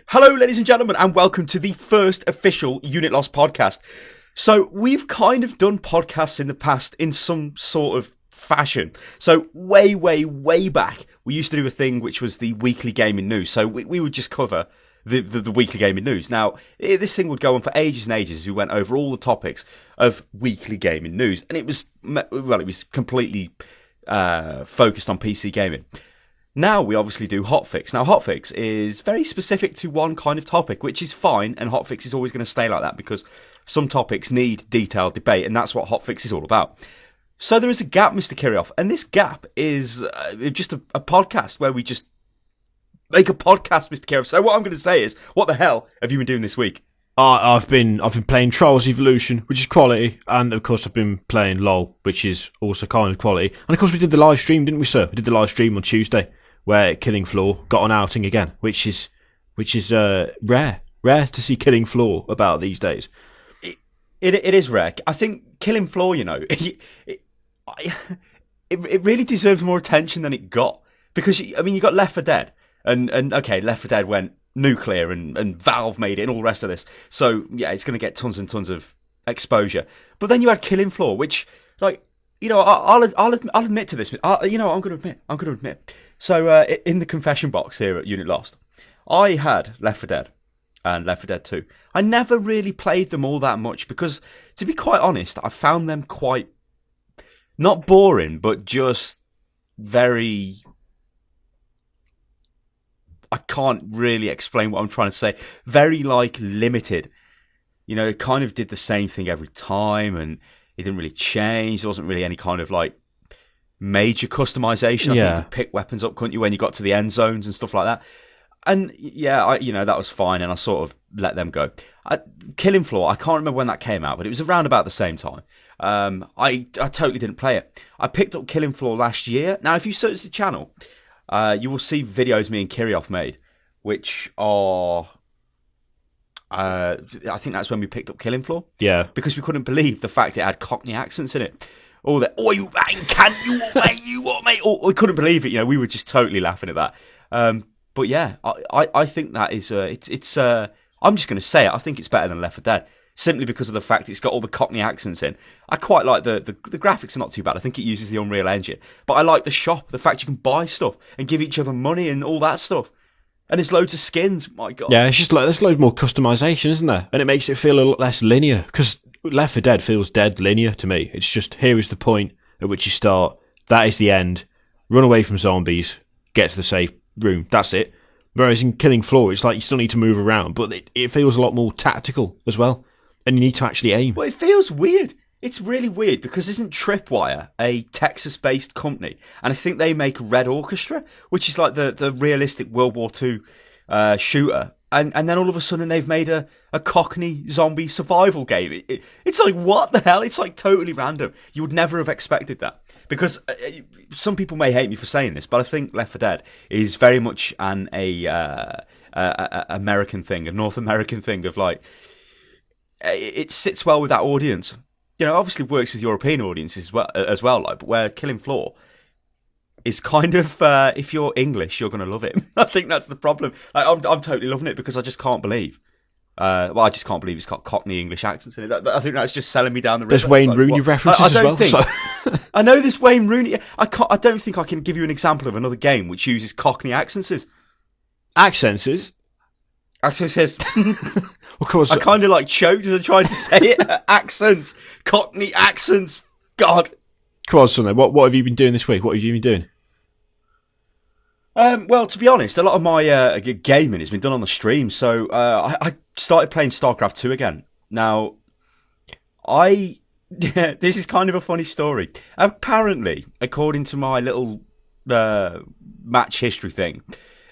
Hello, ladies and gentlemen, and welcome to the first official Unit Loss podcast. So, we've kind of done podcasts in the past in some sort of fashion. So, way back, we used to do a thing which was the weekly gaming news. So, we would just cover the weekly gaming news. Now, this thing would go on for ages and ages as we went over all the topics of weekly gaming news. And it was completely focused on PC gaming. Now we obviously do Hotfix. Now Hotfix is very specific to one kind of topic, which is fine, and Hotfix is always going to stay like that because some topics need detailed debate, and that's what Hotfix is all about. So there is a gap, Mr. Kirioff, and this gap is just a podcast where we just make a podcast, Mr. Kirioff. So what I'm going to say is, what the hell have you been doing this week? I've been playing Trials Evolution, which is quality, and of course I've been playing LoL, which is also kind of quality. And of course we did the live stream, didn't we, sir? We did the live stream on Tuesday, where Killing Floor got an outing again, which is rare to see Killing Floor about these days. It is rare. I think Killing Floor, it really deserves more attention than it got, because you got Left 4 Dead, and okay, Left 4 Dead went nuclear, and Valve made it, and all the rest of this. So yeah, it's going to get tons and tons of exposure. But then you had Killing Floor, which, I'll admit to this. I'm going to admit. So in the confession box here at Unit Lost, I had Left 4 Dead and Left 4 Dead 2. I never really played them all that much because, to be quite honest, I found them quite, not boring, but just very... I can't really explain what I'm trying to say. Very, limited. It kind of did the same thing every time, and it didn't really change. There wasn't really any kind of, major customization. I think you could pick weapons up, couldn't you, when you got to the end zones and stuff like that. And yeah, that was fine, and I sort of let them go. Killing Floor, I can't remember when that came out, but it was around about the same time. I totally didn't play it. I picked up Killing Floor last year. Now, if you search the channel, you will see videos me and Kirioff made, which are... I think that's when we picked up Killing Floor. Yeah. Because we couldn't believe the fact it had Cockney accents in it. All that, oh, you can't, you what, mate, you what, mate? Oh, we couldn't believe it. We were just totally laughing at that. But yeah, I think that is, it's I'm just going to say it. I think it's better than Left 4 Dead, simply because of the fact it's got all the Cockney accents in. I quite like the graphics are not too bad. I think it uses the Unreal Engine. But I like the shop, the fact you can buy stuff and give each other money and all that stuff. And there's loads of skins, my God. Yeah, it's just there's loads more customization, isn't there? And it makes it feel a lot less linear, because Left 4 Dead feels dead linear to me. It's just, here is the point at which you start, that is the end, run away from zombies, get to the safe room, that's it. Whereas in Killing Floor, it's you still need to move around, but it feels a lot more tactical as well, and you need to actually aim. Well, it feels weird. It's really weird, because isn't Tripwire a Texas-based company? And I think they make Red Orchestra, which is the realistic World War II shooter. And then all of a sudden they've made a Cockney zombie survival game. It's what the hell? It's totally random. You would never have expected that. Because some people may hate me for saying this, but I think Left 4 Dead is very much an American thing, a North American thing of it sits well with that audience. Obviously works with European audiences as well, but where Killing Floor is kind of, if you're English, you're going to love it. I think that's the problem. I'm totally loving it because I just can't believe. I just can't believe it's got Cockney English accents in it. I think that's just selling me down the river. There's Wayne Rooney references as well. So. I know there's Wayne Rooney. I don't think I can give you an example of another game which uses Cockney accents. Accents? Actually says... Of course. I kind of choked as I tried to say it. Accents. Cockney accents. God. Come on, son. What have you been doing this week? What have you been doing? Well, to be honest, a lot of my gaming has been done on the stream. So I started playing Starcraft 2 again. Now, this is kind of a funny story. Apparently, according to my little match history thing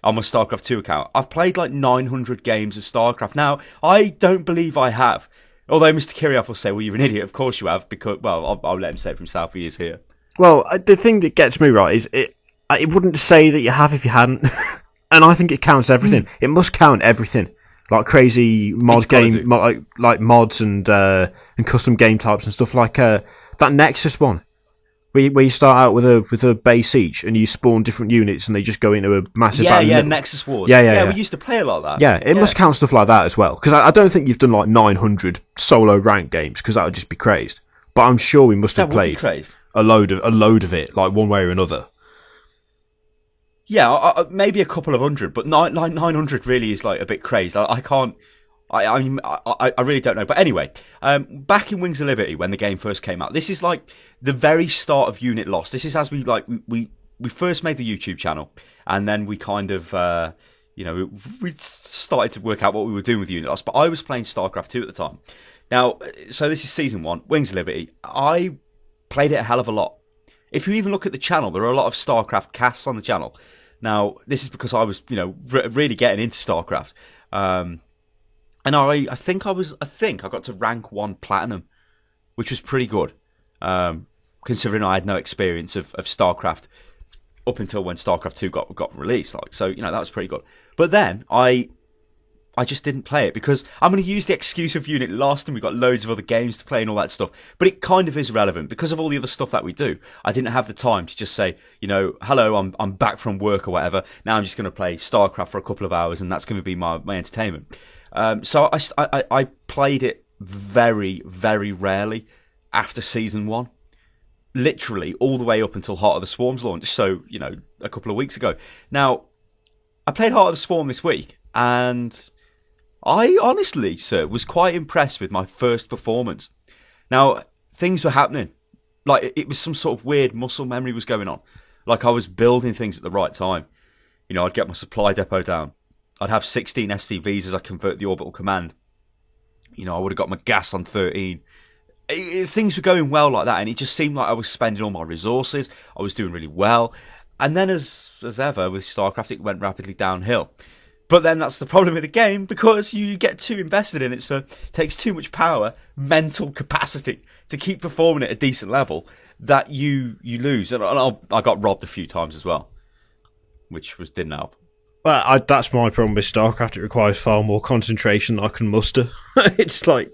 on my Starcraft 2 account, I've played 900 games of Starcraft. Now, I don't believe I have. Although Mr. Kirioff will say, well, you're an idiot. Of course you have. Because, well, I'll let him say it for himself. He is here. Well, the thing that gets me right is it wouldn't say that you have if you hadn't. And I think it counts everything. It must count everything. Crazy mod game, mods and custom game types and stuff like that Nexus one. Where you start out with a base each, and you spawn different units, and they just go into a massive battle. Yeah, Nexus Wars. Yeah. We used to play a lot of that. Yeah, it must count stuff like that as well. Because I don't think you've done like 900 solo rank games, because that would just be crazed. But I'm sure we must have played a load of it, like one way or another. Yeah, maybe a couple of hundred, but 900 really is like a bit crazed. I can't. I really don't know. But anyway, back in Wings of Liberty when the game first came out, this is like the very start of Unit Lost. This is as we first made the YouTube channel, and then we kind of we started to work out what we were doing with Unit Lost. But I was playing Starcraft 2 at the time. Now, so this is season 1, Wings of Liberty. I played it a hell of a lot. If you even look at the channel, there are a lot of Starcraft casts on the channel. Now, this is because I was really getting into Starcraft. And I think I got to rank 1 platinum, which was pretty good, considering I had no experience of StarCraft up until when StarCraft 2 got released. So that was pretty good. But then I just didn't play it because I'm going to use the excuse of Unit Lost and we've got loads of other games to play and all that stuff. But it kind of is relevant because of all the other stuff that we do. I didn't have the time to just say, hello, I'm back from work or whatever. Now I'm just going to play StarCraft for a couple of hours and that's going to be my entertainment. So I played it very, very rarely after season 1, literally all the way up until Heart of the Swarm's launch. So a couple of weeks ago. Now I played Heart of the Swarm this week, and I honestly, sir, was quite impressed with my first performance. Now things were happening, like it was some sort of weird muscle memory was going on. Like I was building things at the right time. I'd get my supply depot down. I'd have 16 SCVs as I convert the orbital command. I would have got my gas on 13. Things were going well like that, and it just seemed like I was spending all my resources. I was doing really well. And then, as ever, with StarCraft, it went rapidly downhill. But then that's the problem with the game, because you get too invested in it, so it takes too much power, mental capacity, to keep performing at a decent level, that you lose. And I got robbed a few times as well, which didn't help. Well, that's my problem with StarCraft. It requires far more concentration than I can muster. It's like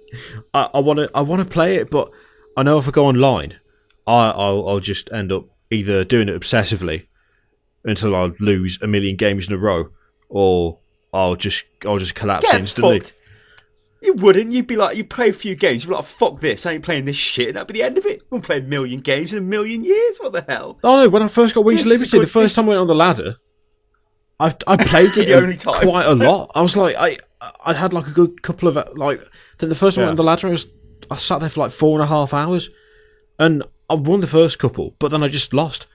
I want to play it, but I know if I go online, I'll just end up either doing it obsessively until I lose a million games in a row, or I'll just collapse instantly. Fucked. You wouldn't. You'd be like, you play a few games, you'd be like, fuck this, I ain't playing this shit, and that'd be the end of it. We'll play a million games in a million years. What the hell? Oh no! When I first got Wings of Liberty, the first time I went on the ladder, I played it quite a lot. I was like, I had like a good couple of Then the first time I went on the ladder, I sat there for like 4.5 hours, and I won the first couple, but then I just lost.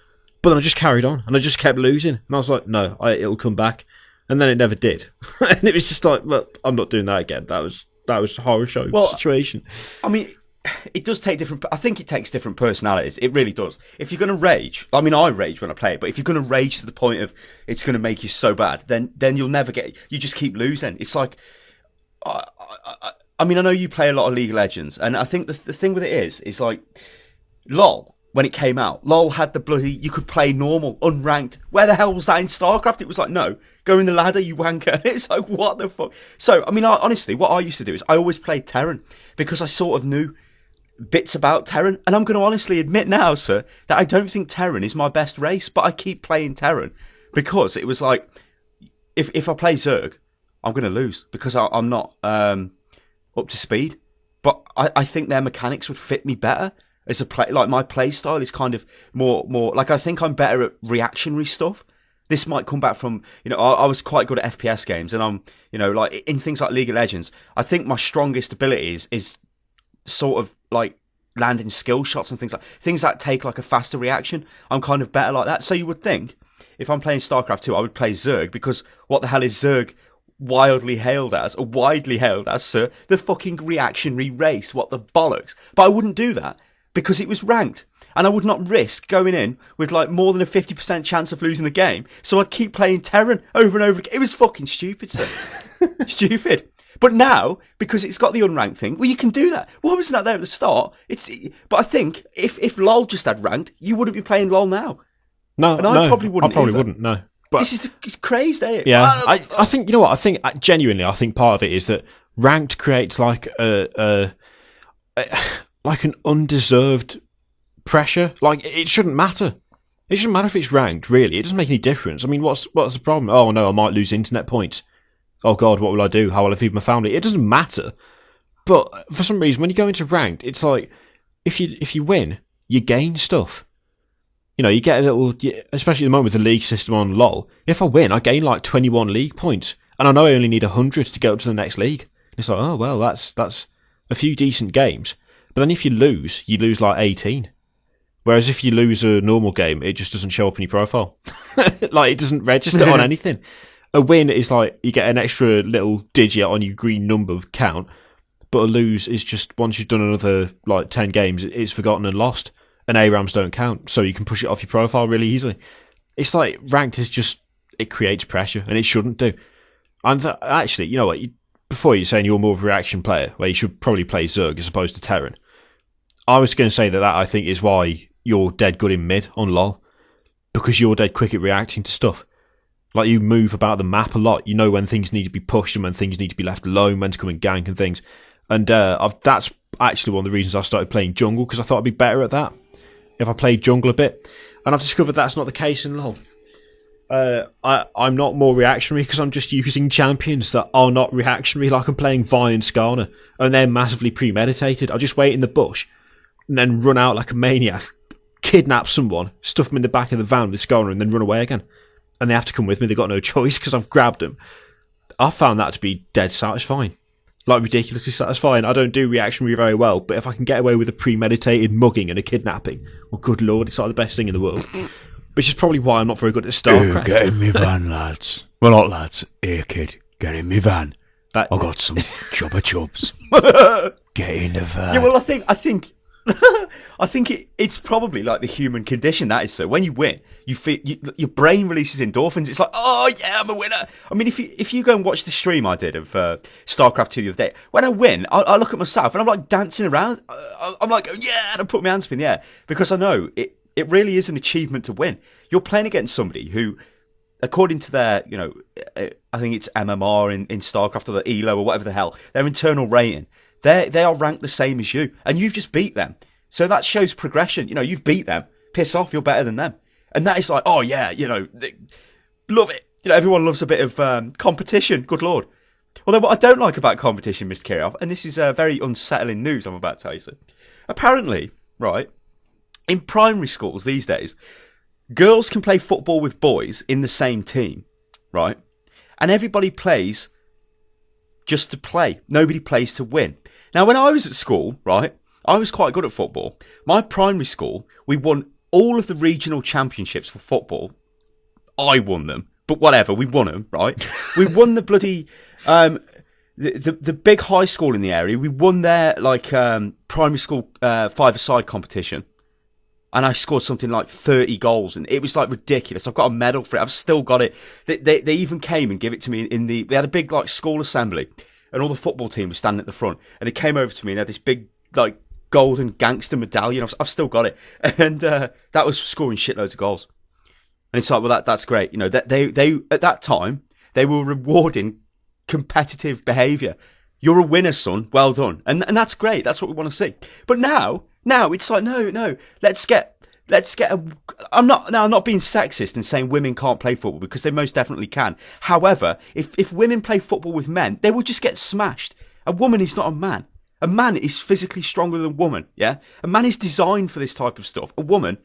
But then I just carried on, and I just kept losing, and I was like, no, it'll come back, and then it never did, and it was just like, look, I'm not doing that again. That was a horror show situation. I mean, it does take different. I think it takes different personalities. It really does. If you're going to rage, I mean, I rage when I play it, but if you're going to rage to the point of it's going to make you so bad, then you'll never get. You just keep losing. It's like, I mean, I know you play a lot of League of Legends, and I think the thing with it is like, LOL. When it came out, LOL had the bloody, you could play normal, unranked. Where the hell was that in StarCraft? It was like, no, go in the ladder, you wanker. It's like, what the fuck? So, I mean, honestly, what I used to do is I always played Terran because I sort of knew bits about Terran. And I'm going to honestly admit now, sir, that I don't think Terran is my best race, but I keep playing Terran because it was like, if I play Zerg, I'm going to lose because I'm not up to speed. But I think their mechanics would fit me better. As a play, like my play style is kind of more like I think I'm better at reactionary stuff. This might come back from, I was quite good at FPS games, and I'm, like in things like League of Legends, I think my strongest ability is sort of like landing skill shots and things that take like a faster reaction. I'm kind of better like that. So you would think if I'm playing StarCraft 2, I would play Zerg, because what the hell is Zerg widely hailed as, sir? The fucking reactionary race. What the bollocks? But I wouldn't do that, because it was ranked, and I would not risk going in with like more than a 50% chance of losing the game. So I'd keep playing Terran over and over again. It was fucking stupid, sir. Stupid. But now, because it's got the unranked thing, well, you can do that. Why wasn't that there at the start? But I think if LOL just had ranked, you wouldn't be playing LOL now. No, and I probably wouldn't. No. But this is it's crazy, isn't it? Yeah, I think, you know what? I think genuinely, I think part of it is that ranked creates like like an undeserved pressure. Like, it shouldn't matter. It shouldn't matter if it's ranked, really. It doesn't make any difference. I mean, what's the problem? Oh, no, I might lose internet points. Oh, God, what will I do? How will I feed my family? It doesn't matter. But for some reason, when you go into ranked, it's like, if you win, you gain stuff. You know, you get a little, especially at the moment with the league system on LoL. If I win, I gain like 21 league points. And I know I only need 100 to go up to the next league. It's like, oh, well, that's a few decent games. But then if you lose like 18. Whereas if you lose a normal game, it just doesn't show up in your profile. Like, it doesn't register on anything. A win is like, you get an extra little digit on your green number count. But a lose is just, once you've done another, like, 10 games, it's forgotten and lost. And ARAMs don't count, so you can push it off your profile really easily. It's like, ranked is just, it creates pressure, and it shouldn't do. And actually, you know what, before you're saying you're more of a reaction player, where you should probably play Zerg as opposed to Terran, I was going to say that I think is why you're dead good in mid on LoL, because you're dead quick at reacting to stuff. Like, you move about the map a lot, you know when things need to be pushed and when things need to be left alone, when to come and gank and things. And that's actually one of the reasons I started playing jungle, because I thought I'd be better at that if I played jungle a bit. And I've discovered that's not the case in LoL. I'm not more reactionary because I'm just using champions that are not reactionary, like I'm playing Vi and Skarner, and they're massively premeditated. I just wait in the bush and then run out like a maniac, kidnap someone, stuff them in the back of the van with Skarner, and then run away again. And they have to come with me, they've got no choice because I've grabbed them. I found that to be dead satisfying. Like, ridiculously satisfying. I don't do reactionary very well, but if I can get away with a premeditated mugging and a kidnapping, well, good lord, it's like the best thing in the world. Which is probably why I'm not very good at Starcraft. Get in me van, lads. Well, not lads. Here, kid. Get in me van. I've got some chubba chubs. Get in the van. Yeah, well, I think I think it's probably like the human condition, that is so. When you win, you feel your brain releases endorphins. It's like, oh yeah, I'm a winner. I mean, if you go and watch the stream I did of Starcraft 2 the other day, when I win, I look at myself and I'm like dancing around. I'm like, oh, yeah, and I put my hands up in the air because I know it really is an achievement to win. You're playing against somebody who, according to their, I think it's MMR in Starcraft or the ELO or whatever the hell, their internal rating, they are ranked the same as you, and you've just beat them. So that shows progression. You've beat them. Piss off, you're better than them. And that is like, oh yeah, love it. Everyone loves a bit of competition. Good lord. Although what I don't like about competition, Mr. Kirov, and this is very unsettling news I'm about to tell you, sir. Apparently, right, in primary schools these days, girls can play football with boys in the same team, right? And everybody plays just to play. Nobody plays to win. Now, when I was at school, right, I was quite good at football. My primary school, we won all of the regional championships for football. I won them, but whatever, we won them, right? We won the bloody the big high school in the area. We won their primary school five-a-side competition. And I scored something like 30 goals, and it was like ridiculous. I've got a medal for it. I've still got it. They even came and gave it to me they had a big like school assembly, and all the football team was standing at the front, and they came over to me and had this big like golden gangster medallion. I've still got it, and that was scoring shitloads of goals. And it's like, well, that's great. That they at that time they were rewarding competitive behaviour. You're a winner, son. Well done, and that's great. That's what we want to see. But now it's like, no. Let's get a. I'm not being sexist and saying women can't play football, because they most definitely can. However, if women play football with men, they will just get smashed. A woman is not a man. A man is physically stronger than a woman. Yeah, a man is designed for this type of stuff. A woman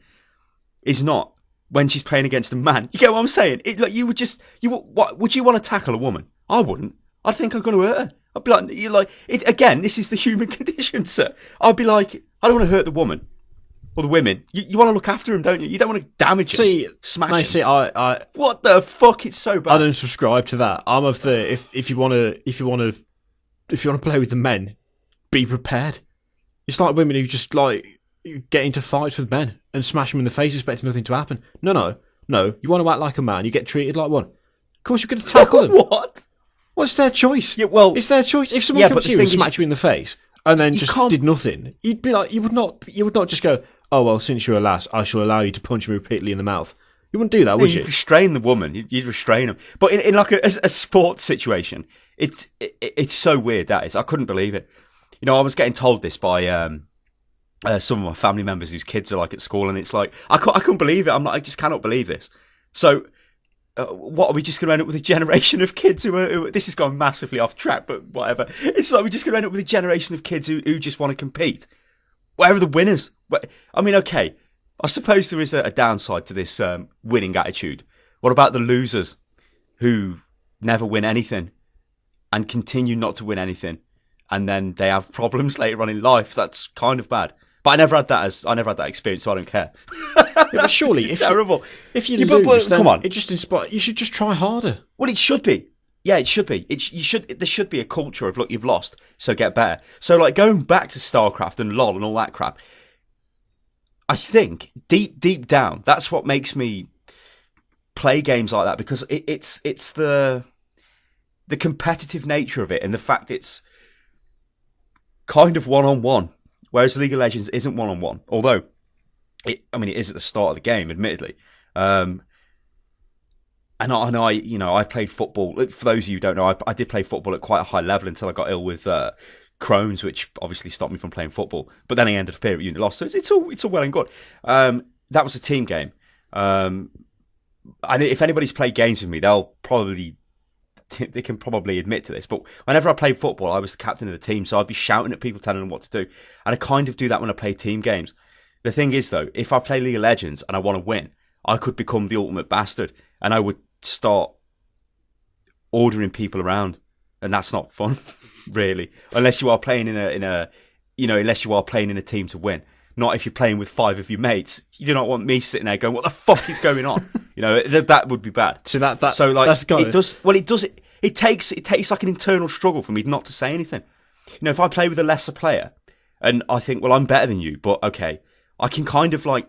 is not when she's playing against a man. You get what I'm saying? Would you want to tackle a woman? I wouldn't. I'd think I'm going to hurt her. I'd be like, again, this is the human condition, sir. I'd be like, I don't want to hurt the woman or the women. You want to look after them, don't you? You don't want to damage them, smash them. I what the fuck? It's so bad. I don't subscribe to that. I'm of the if you want to play with the men, be prepared. It's like women who just like get into fights with men and smash them in the face, expecting nothing to happen. No. You want to act like a man, you get treated like one. Of course, you're going to tackle them. What? What's their choice? Yeah, well, it's their choice. If someone comes to you and smacked you in the face and then just did nothing, you'd be like, you would not just go, oh well, since you're a lass, I shall allow you to punch me repeatedly in the mouth. You wouldn't do that, would you? You'd restrain the woman. You'd restrain them. But in like a sports situation, it's so weird, that is. I couldn't believe it. I was getting told this by some of my family members whose kids are like at school, and it's like I couldn't believe it. I just cannot believe this. So, what are we just going to end up with a generation of kids who this has gone massively off track, but whatever. It's like we're just going to end up with a generation of kids who just want to compete. Where are the winners? I mean, okay, I suppose there is a downside to this winning attitude. What about the losers who never win anything and continue not to win anything, and then they have problems later on in life? That's kind of bad. But I never had that experience, so I don't care. Yeah, but surely, if terrible. If you lose, then come on, it just inspires. You should just try harder. Well, it should be. Yeah, it should be. There should be a culture of, look, you've lost, so get better. So, like, going back to Starcraft and LoL and all that crap, I think deep down, that's what makes me play games like that, because it's the competitive nature of it, and the fact it's kind of one-on-one, whereas League of Legends isn't one-on-one. Although, it is at the start of the game, admittedly. And I played football. For those of you who don't know, I did play football at quite a high level until I got ill with Crohn's, which obviously stopped me from playing football. But then I ended up here at Unit Lost, so it's all well and good. That was a team game. And if anybody's played games with me, they can probably admit to this. But whenever I played football, I was the captain of the team, so I'd be shouting at people, telling them what to do. And I kind of do that when I play team games. The thing is, though, if I play League of Legends and I want to win, I could become the ultimate bastard, and I would start ordering people around, and that's not fun, really. Unless you are playing unless you are playing in a team to win. Not if you're playing with 5 of your mates. You do not want me sitting there going, "What the fuck is going on?" That would be bad. So it takes like an internal struggle for me not to say anything. If I play with a lesser player and I think, well, I'm better than you, but okay, I can kind of like,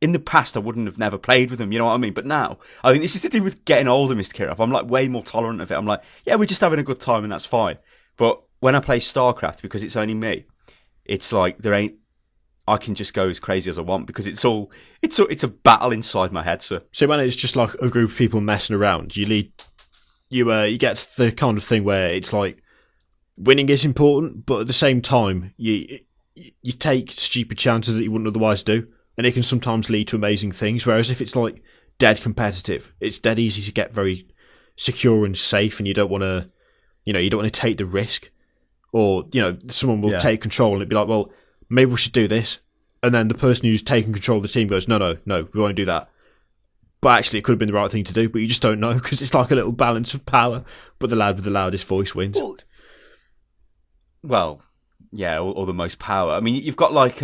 in the past, I wouldn't have never played with them, you know what I mean? But now, I think this is to do with getting older, Mr. Kirov. I'm like way more tolerant of it. I'm like, yeah, we're just having a good time and that's fine. But when I play StarCraft, because it's only me, it's like I can just go as crazy as I want, because it's a battle inside my head, sir. So when it's just like a group of people messing around, you get the kind of thing where it's like winning is important, but at the same time, you take stupid chances that you wouldn't otherwise do, and it can sometimes lead to amazing things. Whereas if it's like dead competitive, it's dead easy to get very secure and safe, and you don't want to take the risk, or someone will take control and it'd be like, well, maybe we should do this, and then the person who's taking control of the team goes, no, we won't do that. But actually, it could have been the right thing to do, but you just don't know, because it's like a little balance of power. But the lad with the loudest voice wins. Well, yeah, or the most power. I mean, you've got like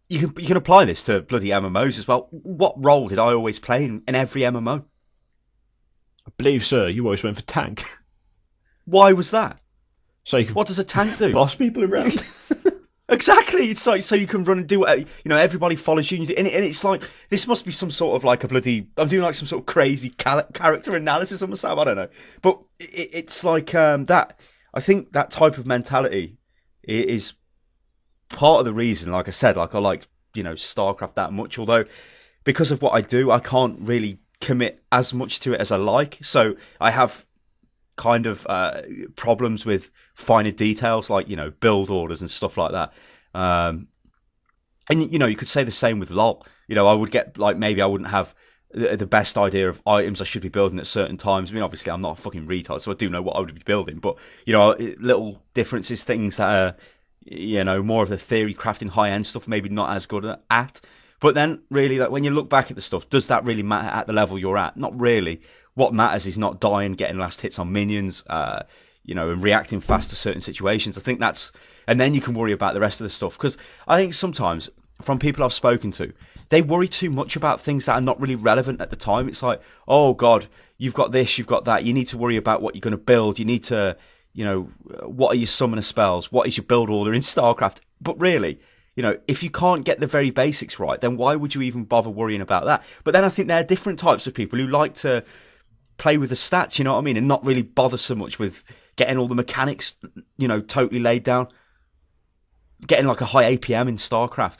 you can apply this to bloody MMOs as well. What role did I always play in every MMO? I believe, sir, you always went for tank. Why was that? So what does a tank do? Boss people around. Exactly. It's like, so you can run and do whatever, everybody follows you, and it's like, this must be some sort of like I'm doing like some sort of crazy character analysis of myself, I don't know. But it's like that, I think that type of mentality is part of the reason, like I said, like I like, StarCraft that much, although because of what I do, I can't really commit as much to it as I like. So I have kind of problems with finer details, like build orders and stuff like that, and you could say the same with LoL. I would get like, maybe I wouldn't have the best idea of items I should be building at certain times. I mean, obviously I'm not a fucking retard, so I do know what I would be building, but little differences, things that are more of the theory crafting, high end stuff, maybe not as good at. But then really, like, when you look back at the stuff, does that really matter at the level you're at? Not really. What matters is not dying, getting last hits on minions, and reacting fast to certain situations. I think and then you can worry about the rest of the stuff. Because I think sometimes, from people I've spoken to, they worry too much about things that are not really relevant at the time. It's like, oh God, you've got this, you've got that. You need to worry about what you're going to build. You need to, what are your summoner spells? What is your build order in StarCraft? But really, if you can't get the very basics right, then why would you even bother worrying about that? But then I think there are different types of people who like to play with the stats, you know what I mean, and not really bother so much with getting all the mechanics, totally laid down. Getting like a high APM in StarCraft.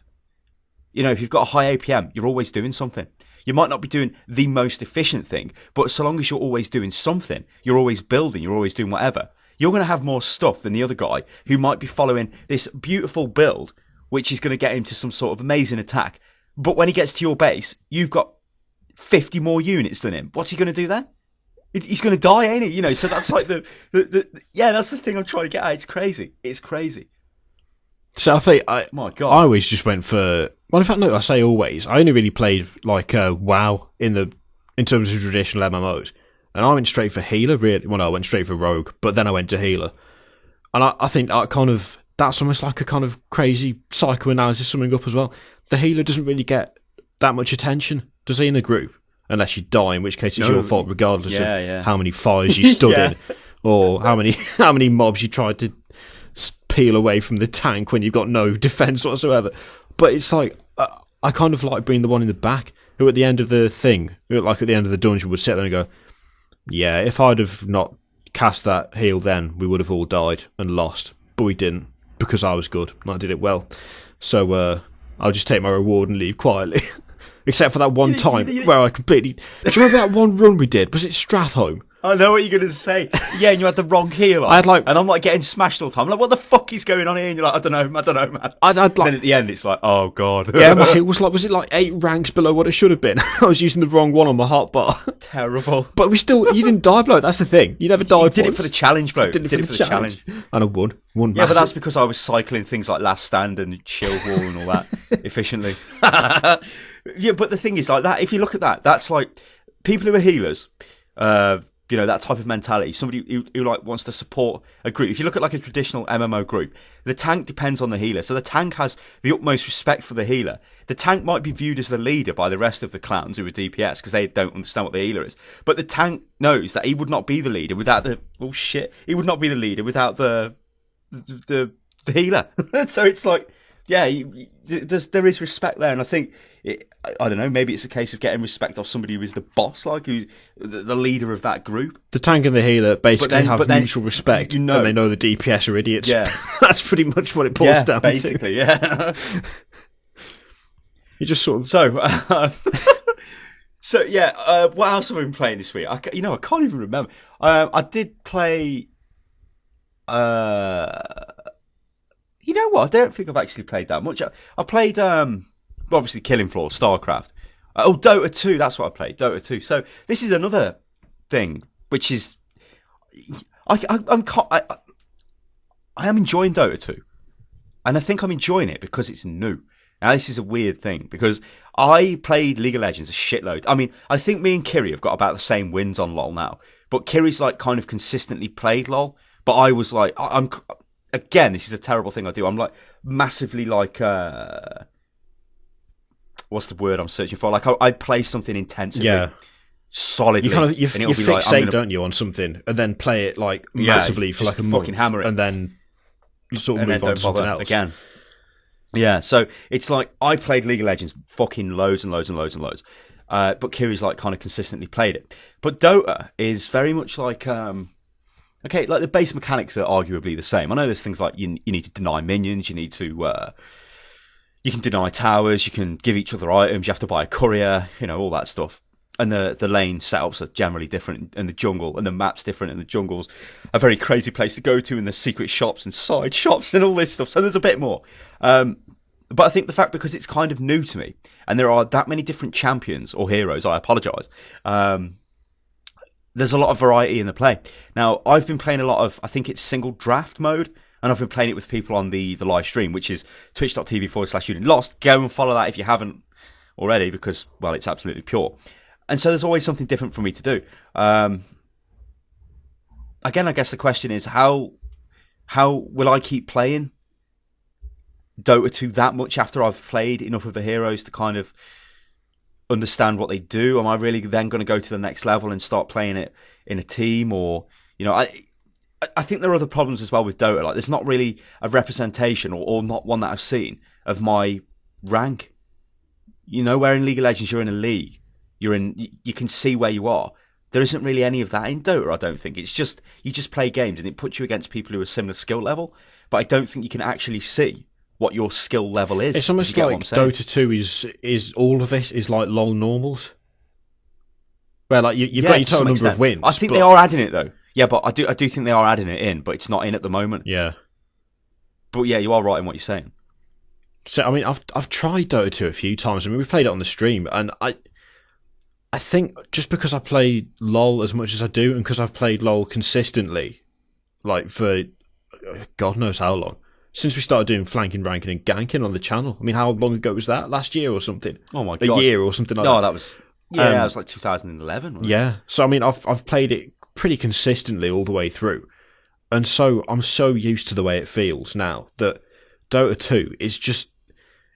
If you've got a high APM, you're always doing something. You might not be doing the most efficient thing, but so long as you're always doing something, you're always building, you're always doing whatever, you're going to have more stuff than the other guy who might be following this beautiful build, which is going to get him to some sort of amazing attack. But when he gets to your base, you've got 50 more units than him. What's he going to do then? He's going to die, ain't he? You know, so that's like that's the thing I'm trying to get at. It's crazy. It's crazy. So I think my God, I always just went for. Well, in fact, no. I say always. I only really played like WoW in terms of traditional MMOs, and I went straight for healer. Really, well, no, I went straight for rogue, but then I went to healer, and I think that's almost like a kind of crazy psychoanalysis summing up as well. The healer doesn't really get that much attention, does he, in the group? Unless you die, in which case it's your fault, regardless of how many fires you stood in, or how many mobs you tried to peel away from the tank when you've got no defense whatsoever. But it's like I kind of like being the one in the back who, at the end of the thing, like at the end of the dungeon, would sit there and go, "Yeah, if I'd have not cast that heal, then we would have all died and lost, but we didn't because I was good and I did it well. So I'll just take my reward and leave quietly." Except for that one time where I completely... Do you remember that one run we did? Was it Strathholm? I know what you're going to say. Yeah, and you had the wrong healer. I had like... And I'm like getting smashed all the time. I'm like, what the fuck is going on here? And you're like, I don't know, man. I'd like... Then at the end, it's like, oh, God. Yeah, my hit was it like 8 ranks below what it should have been? I was using the wrong one on my hotbar. Terrible. But you didn't die, bloke. That's the thing. You never died. You did it for the challenge, bloke. Did it for the challenge. And I won. Yeah, but that's because I was cycling things like Last Stand and Shield Wall and all that efficiently. Yeah, but the thing is, like that. If you look at that, that's like people who are healers. You know, that type of mentality. Somebody who like wants to support a group. If you look at like a traditional MMO group, the tank depends on the healer. So the tank has the utmost respect for the healer. The tank might be viewed as the leader by the rest of the clowns who are DPS because they don't understand what the healer is. But the tank knows that he would not be the leader without the He would not be the leader without the healer. So it's like, yeah, there is respect there, and I think I don't know. Maybe it's a case of getting respect off somebody who is the boss, like who's the leader of that group. The tank and the healer basically have mutual respect, and they know the DPS are idiots. Yeah, that's pretty much what it boils down basically, to. Yeah, you just sort of so yeah. What else have I been playing this week? I can't even remember. I did play. You know what? I don't think I've actually played that much. I played, obviously, Killing Floor, Starcraft. Dota 2, that's what I played, Dota 2. So this is another thing, which is... I am enjoying Dota 2. And I think I'm enjoying it because it's new. Now, this is a weird thing, because I played League of Legends a shitload. I mean, I think me and Kiri have got about the same wins on LoL now. But Kiri's, like, kind of consistently played LoL. But I was like... Again, this is a terrible thing I do. I'm like massively like what's the word I'm searching for? Like I play something intensively, solidly. You fixate, don't you, on something, and then play it like massively for like a month, hammer it, and then sort of move on to something else again. Yeah, so it's like I played League of Legends fucking loads and loads and loads and loads, but Kiri's like kind of consistently played it. But Dota is very much like okay, like the base mechanics are arguably the same. I know there's things like you need to deny minions, you need to you can deny towers, you can give each other items, you have to buy a courier, you know, all that stuff. And the lane setups are generally different, and the jungle and the map's different, and the jungle's a very crazy place to go to, and there's secret shops and side shops and all this stuff. So there's a bit more. But I think the fact, because it's kind of new to me, and there are that many different champions or heroes, I apologise. There's a lot of variety in the play. Now, I've been playing a lot of, I think it's single draft mode, and I've been playing it with people on the live stream, which is twitch.tv/Unit Lost. Go and follow that if you haven't already, because, well, it's absolutely pure. And so there's always something different for me to do. Again, I guess the question is, how will I keep playing Dota 2 that much after I've played enough of the heroes to kind of understand what they do? Am I really then going to go to the next level and start playing it in a team? Or, you know, I think there are other problems as well with Dota. Like, there's not really a representation, or not one that I've seen, of my rank. You know, where in League of Legends you're in a league, you can see where you are. There isn't really any of that in Dota, I don't think. It's just, you just play games and it puts you against people who are similar skill level, but I don't think you can actually see what your skill level is. It's almost like Dota 2 is all of it is like LoL normals. Where like you've got your total number of wins. I think they are adding it though. Yeah, but I do think they are adding it in, but it's not in at the moment. Yeah. But yeah, you are right in what you're saying. So I mean, I've tried Dota 2 a few times. I mean, we've played it on the stream, and I think just because I play LoL as much as I do, and because I've played LoL consistently, like for God knows how long, since we started doing flanking, ranking, and ganking on the channel. I mean, how long ago was that? Last year or something? Oh my God. A year or something like that. No, that was... Yeah, it was like 2011. Wasn't it? So I mean, I've played it pretty consistently all the way through, and so I'm so used to the way it feels now that Dota 2 is just...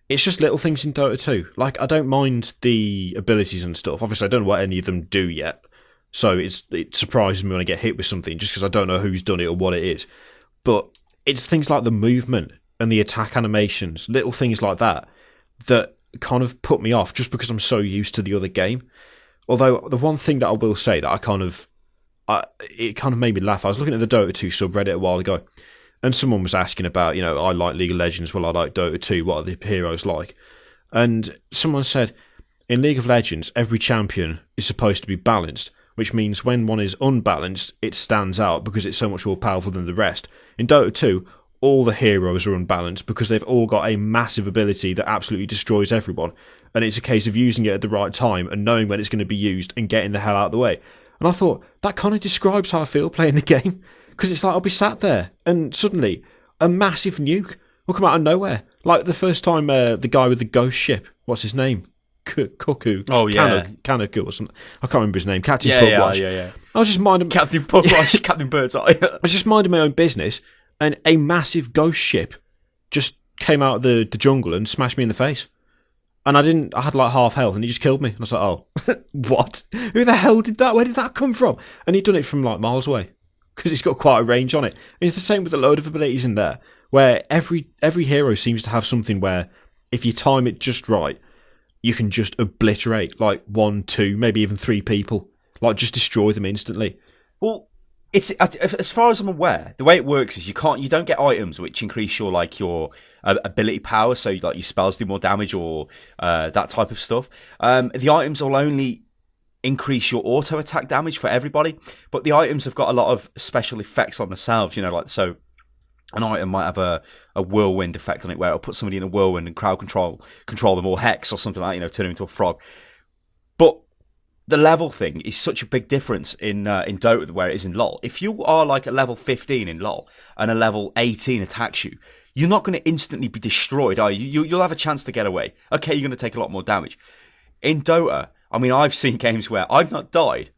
It's just little things in Dota 2. Like, I don't mind the abilities and stuff. Obviously, I don't know what any of them do yet. So it surprises me when I get hit with something just because I don't know who's done it or what it is. But it's things like the movement and the attack animations, little things like that kind of put me off just because I'm so used to the other game. Although, the one thing that I will say that it kind of made me laugh. I was looking at the Dota 2 subreddit a while ago, and someone was asking about, I like League of Legends, well, I like Dota 2, what are the heroes like? And someone said, in League of Legends, every champion is supposed to be balanced, which means when one is unbalanced, it stands out because it's so much more powerful than the rest. In Dota 2, all the heroes are unbalanced because they've all got a massive ability that absolutely destroys everyone, and it's a case of using it at the right time and knowing when it's going to be used and getting the hell out of the way. And I thought, that kind of describes how I feel playing the game. Because it's like I'll be sat there and suddenly a massive nuke will come out of nowhere. Like the first time the guy with the ghost ship, what's his name? Cuckoo. Oh, yeah. Kanaku or something. I can't remember his name. Captain Pugwash. Yeah. I was just minding... Captain Pugwash, Captain Birdseye. I was just minding my own business, and a massive ghost ship just came out of the jungle and smashed me in the face. And I had like half health, and he just killed me. And I was like, oh, what? Who the hell did that? Where did that come from? And he'd done it from like miles away, because he's got quite a range on it. And it's the same with a load of abilities in there, where every hero seems to have something where if you time it just right, you can just obliterate like 1, 2, maybe even 3 people. Like, just destroy them instantly. Well, it's as far as I'm aware, the way it works is you don't get items which increase your ability power, so like your spells do more damage or that type of stuff. The items will only increase your auto attack damage for everybody, but the items have got a lot of special effects on themselves, like so an item might have a whirlwind effect on it where it'll put somebody in a whirlwind and crowd control them, or hex or something like that, turn them into a frog. But the level thing is such a big difference in Dota where it is in LoL. If you are like a level 15 in LoL and a level 18 attacks you, you're not going to instantly be destroyed, are you? You'll have a chance to get away. Okay, you're going to take a lot more damage. In Dota, I mean, I've seen games where I've not died.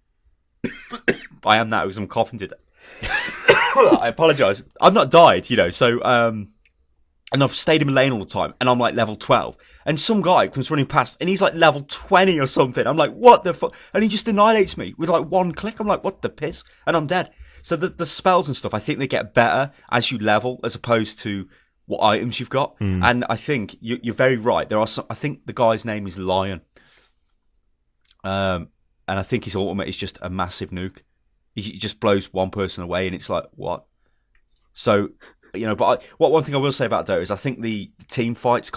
I am now because I'm coughing today. I apologise. I've not died, so, and I've stayed in the lane all the time, and I'm like level 12. And some guy comes running past, and he's like level 20 or something. I'm like, what the fuck? And he just annihilates me with like one click. I'm like, what the piss? And I'm dead. So the spells and stuff, I think they get better as you level, as opposed to what items you've got. And I think you're very right. There are some. I think the guy's name is Lion. And I think his ultimate is just a massive nuke. He just blows one person away, and it's like, what? So, but one thing I will say about Dota is I think the team fights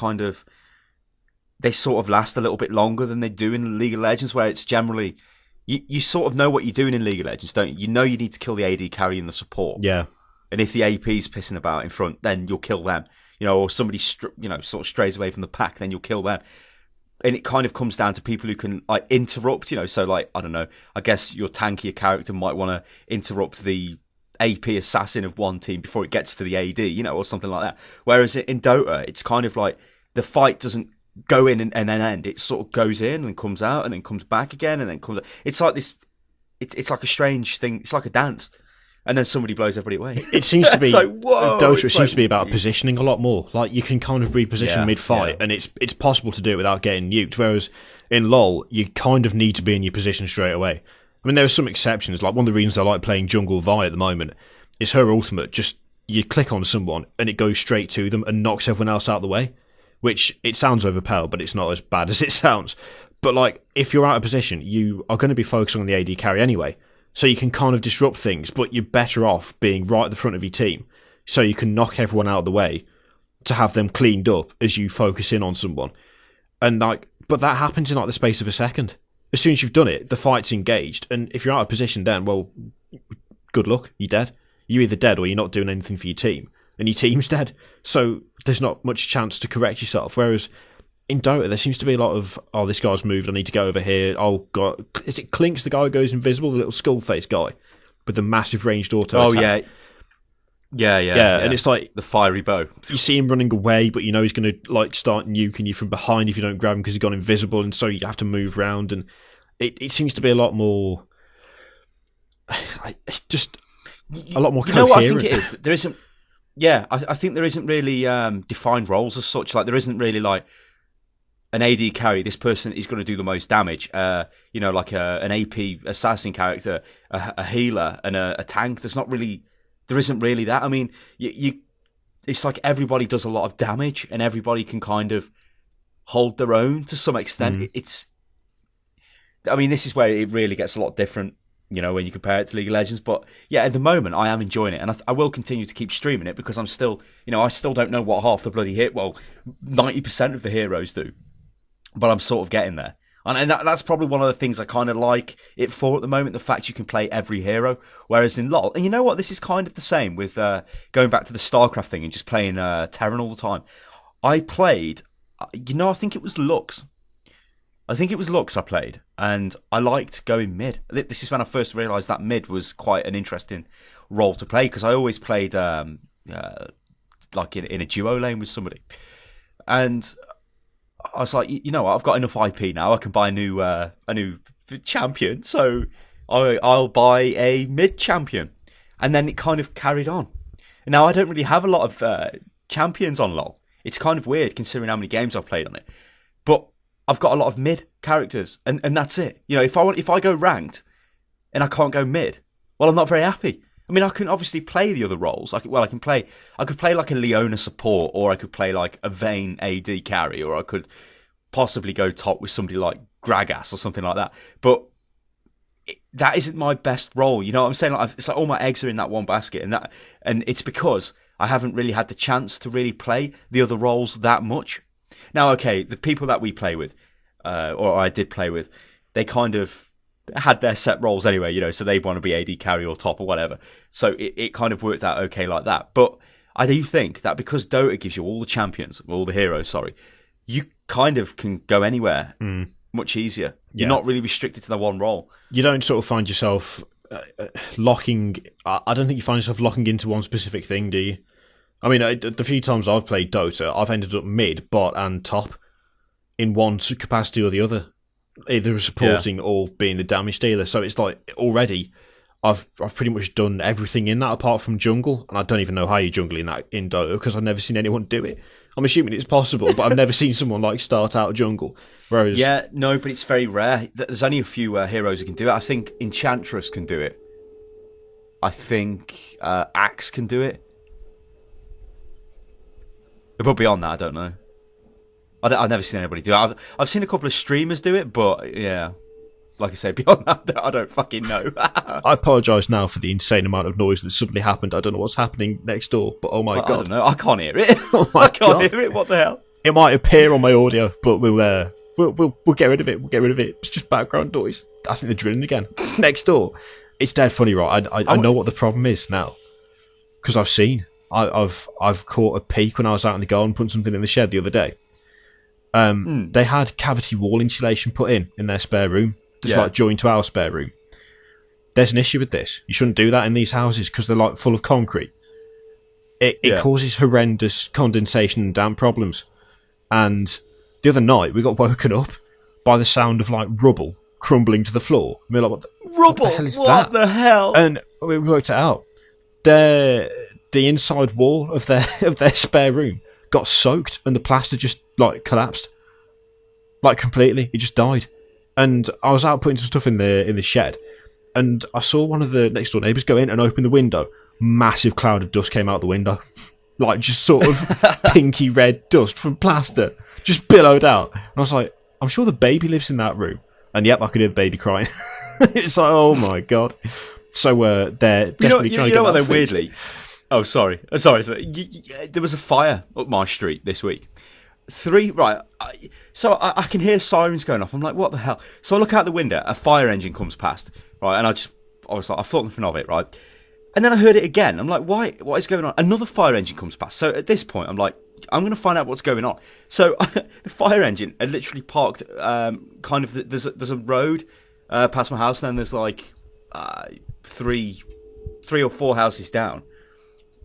they sort of last a little bit longer than they do in League of Legends, where it's generally, you sort of know what you're doing in League of Legends, don't you? You know you need to kill the AD carry and the support. Yeah. And if the AP's pissing about in front, then you'll kill them. Or somebody, sort of strays away from the pack, then you'll kill them. And it kind of comes down to people who can like interrupt, so like, I don't know, I guess your tankier character might want to interrupt the AP assassin of one team before it gets to the AD, or something like that. Whereas in Dota, it's kind of like the fight doesn't go in and then end. It sort of goes in and comes out and then comes back again and then comes out. It's like this, it's like a strange thing. It's like a dance. And then somebody blows everybody away. It seems to be, like, whoa, Dota seems to be about positioning a lot more. Like, you can kind of reposition mid-fight, and it's possible to do it without getting nuked, whereas in LoL, you kind of need to be in your position straight away. I mean, there are some exceptions. Like, one of the reasons I like playing Jungle Vi at the moment is her ultimate. Just, you click on someone, and it goes straight to them and knocks everyone else out of the way, which, it sounds overpowered, but it's not as bad as it sounds. But, like, if you're out of position, you are going to be focusing on the AD carry anyway. So you can kind of disrupt things, but you're better off being right at the front of your team, so you can knock everyone out of the way to have them cleaned up as you focus in on someone. And but that happens in like the space of a second. As soon as you've done it, the fight's engaged, and if you're out of position, then good luck, you're dead. You're either dead or you're not doing anything for your team, and your team's dead. So there's not much chance to correct yourself. Whereas in Dota, there seems to be a lot of, oh, this guy's moved, I need to go over here. Oh, God. Is it Clinks, the guy who goes invisible, the little skull-faced guy with the massive ranged auto attack? Yeah. And it's like the fiery bow. You see him running away, but you know he's going to like start nuking you from behind if you don't grab him because he's gone invisible, and so you have to move around. And it seems to be a lot more, just a lot more coherent. You know what I think it is? There isn't. Yeah, I think there isn't really defined roles as such. Like there isn't really like an AD carry. This person is going to do the most damage. Like an AP assassin character, a healer, and a tank. There isn't really that. I mean, it's like everybody does a lot of damage, and everybody can kind of hold their own to some extent. This is where it really gets a lot different, when you compare it to League of Legends. But yeah, at the moment, I am enjoying it, and I will continue to keep streaming it because I'm still, I still don't know what half the bloody 90% of the heroes do, but I'm sort of getting there. And that's probably one of the things I kind of like it for at the moment, the fact you can play every hero. Whereas in LoL, and you know what, this is kind of the same with going back to the Starcraft thing and just playing Terran all the time. I played, I think it was Lux. I played, and I liked going mid. This is when I first realised that mid was quite an interesting role to play, because I always played like in a duo lane with somebody. And I was like, I've got enough IP now. I can buy a new champion, so I'll buy a mid champion, and then it kind of carried on. Now I don't really have a lot of champions on LoL. It's kind of weird considering how many games I've played on it, but I've got a lot of mid characters, and that's it. If I go ranked and I can't go mid, well, I'm not very happy. I mean, I can obviously play the other roles. I could play like a Leona support, or I could play like a Vayne AD carry, or I could possibly go top with somebody like Gragas or something like that. But that isn't my best role. You know what I'm saying? It's like all my eggs are in that one basket, and it's because I haven't really had the chance to really play the other roles that much. Now, okay, the people that we play with, or I did play with, they kind of had their set roles anyway, so they want to be AD carry or top or whatever. So it kind of worked out okay like that. But I do think that because Dota gives you all the champions, all the heroes, you kind of can go anywhere much easier. You're not really restricted to the one role. You don't sort of find yourself locking. I don't think you find yourself locking into one specific thing, do you? I mean, the few times I've played Dota, I've ended up mid, bot, and top in one capacity or the other, either supporting or being the damage dealer. So it's like already I've pretty much done everything in that apart from jungle, and I don't even know how you jungle in Dota because I've never seen anyone do it. I'm assuming it's possible, but I've never seen someone like start out jungle. Whereas but it's very rare. There's only a few heroes who can do it. I think Enchantress can do it. I think Axe can do it. But beyond that, I don't know. I've never seen anybody do it. I've seen a couple of streamers do it, but yeah, like I say, beyond that, I don't fucking know. I apologise now for the insane amount of noise that suddenly happened. I don't know what's happening next door, but oh my God. I don't know. I can't hear it. I can't hear it. What the hell? It might appear on my audio, but we'll get rid of it. We'll get rid of it. It's just background noise. I think they're drilling again. Next door. It's dead funny, right? I know what the problem is now, because I've seen. I've caught a peek when I was out in the garden putting something in the shed the other day. They had cavity wall insulation put in their spare room, just like joined to our spare room. There's an issue with this. You shouldn't do that in these houses because they're like full of concrete. It causes horrendous condensation and damp problems. And the other night we got woken up by the sound of like rubble crumbling to the floor. And we were like, rubble? What the hell is that? What the hell? And we worked it out. The inside wall of their spare room got soaked, and the plaster just like collapsed, like completely. It just died. And I was out putting some stuff in the shed, and I saw one of the next door neighbours go in and open the window. Massive cloud of dust came out the window, like just sort of pinky red dust from plaster, just billowed out. And I was like, I'm sure the baby lives in that room. And yep, I could hear the baby crying. It's like, oh my God. So they're definitely trying to get what they're fixed. weirdly. Oh, sorry. There was a fire up my street this week. So I can hear sirens going off. I'm like, what the hell? So I look out the window. A fire engine comes past, right? And I thought nothing of it, right? And then I heard it again. I'm like, why? What is going on? Another fire engine comes past. So at this point, I'm like, I'm going to find out what's going on. So the fire engine had literally parked kind of... There's a road past my house, and then there's like three or four houses down.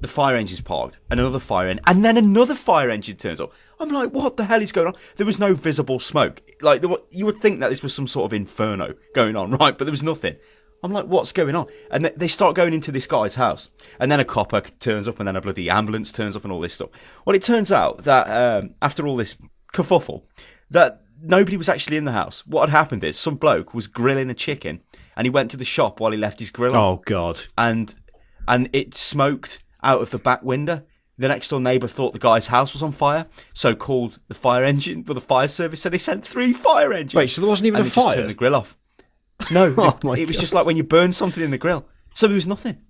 The fire engine's parked, and another fire engine, and then another fire engine turns up. I'm like, what the hell is going on? There was no visible smoke. Like, you would think that this was some sort of inferno going on, right? But there was nothing. I'm like, what's going on? And they start going into this guy's house. And then a copper turns up, and then a bloody ambulance turns up, and all this stuff. Well, it turns out that after all this kerfuffle, that nobody was actually in the house. What had happened is some bloke was grilling a chicken, and he went to the shop while he left his grill on. Oh, God. And it smoked out of the back window. The next door neighbour thought the guy's house was on fire, so called the fire engine for the fire service. So they sent 3 fire engines. Wait, so there wasn't even and a they just fire? turned the grill off. No, Oh it was just like when you burn something in the grill. So there was nothing.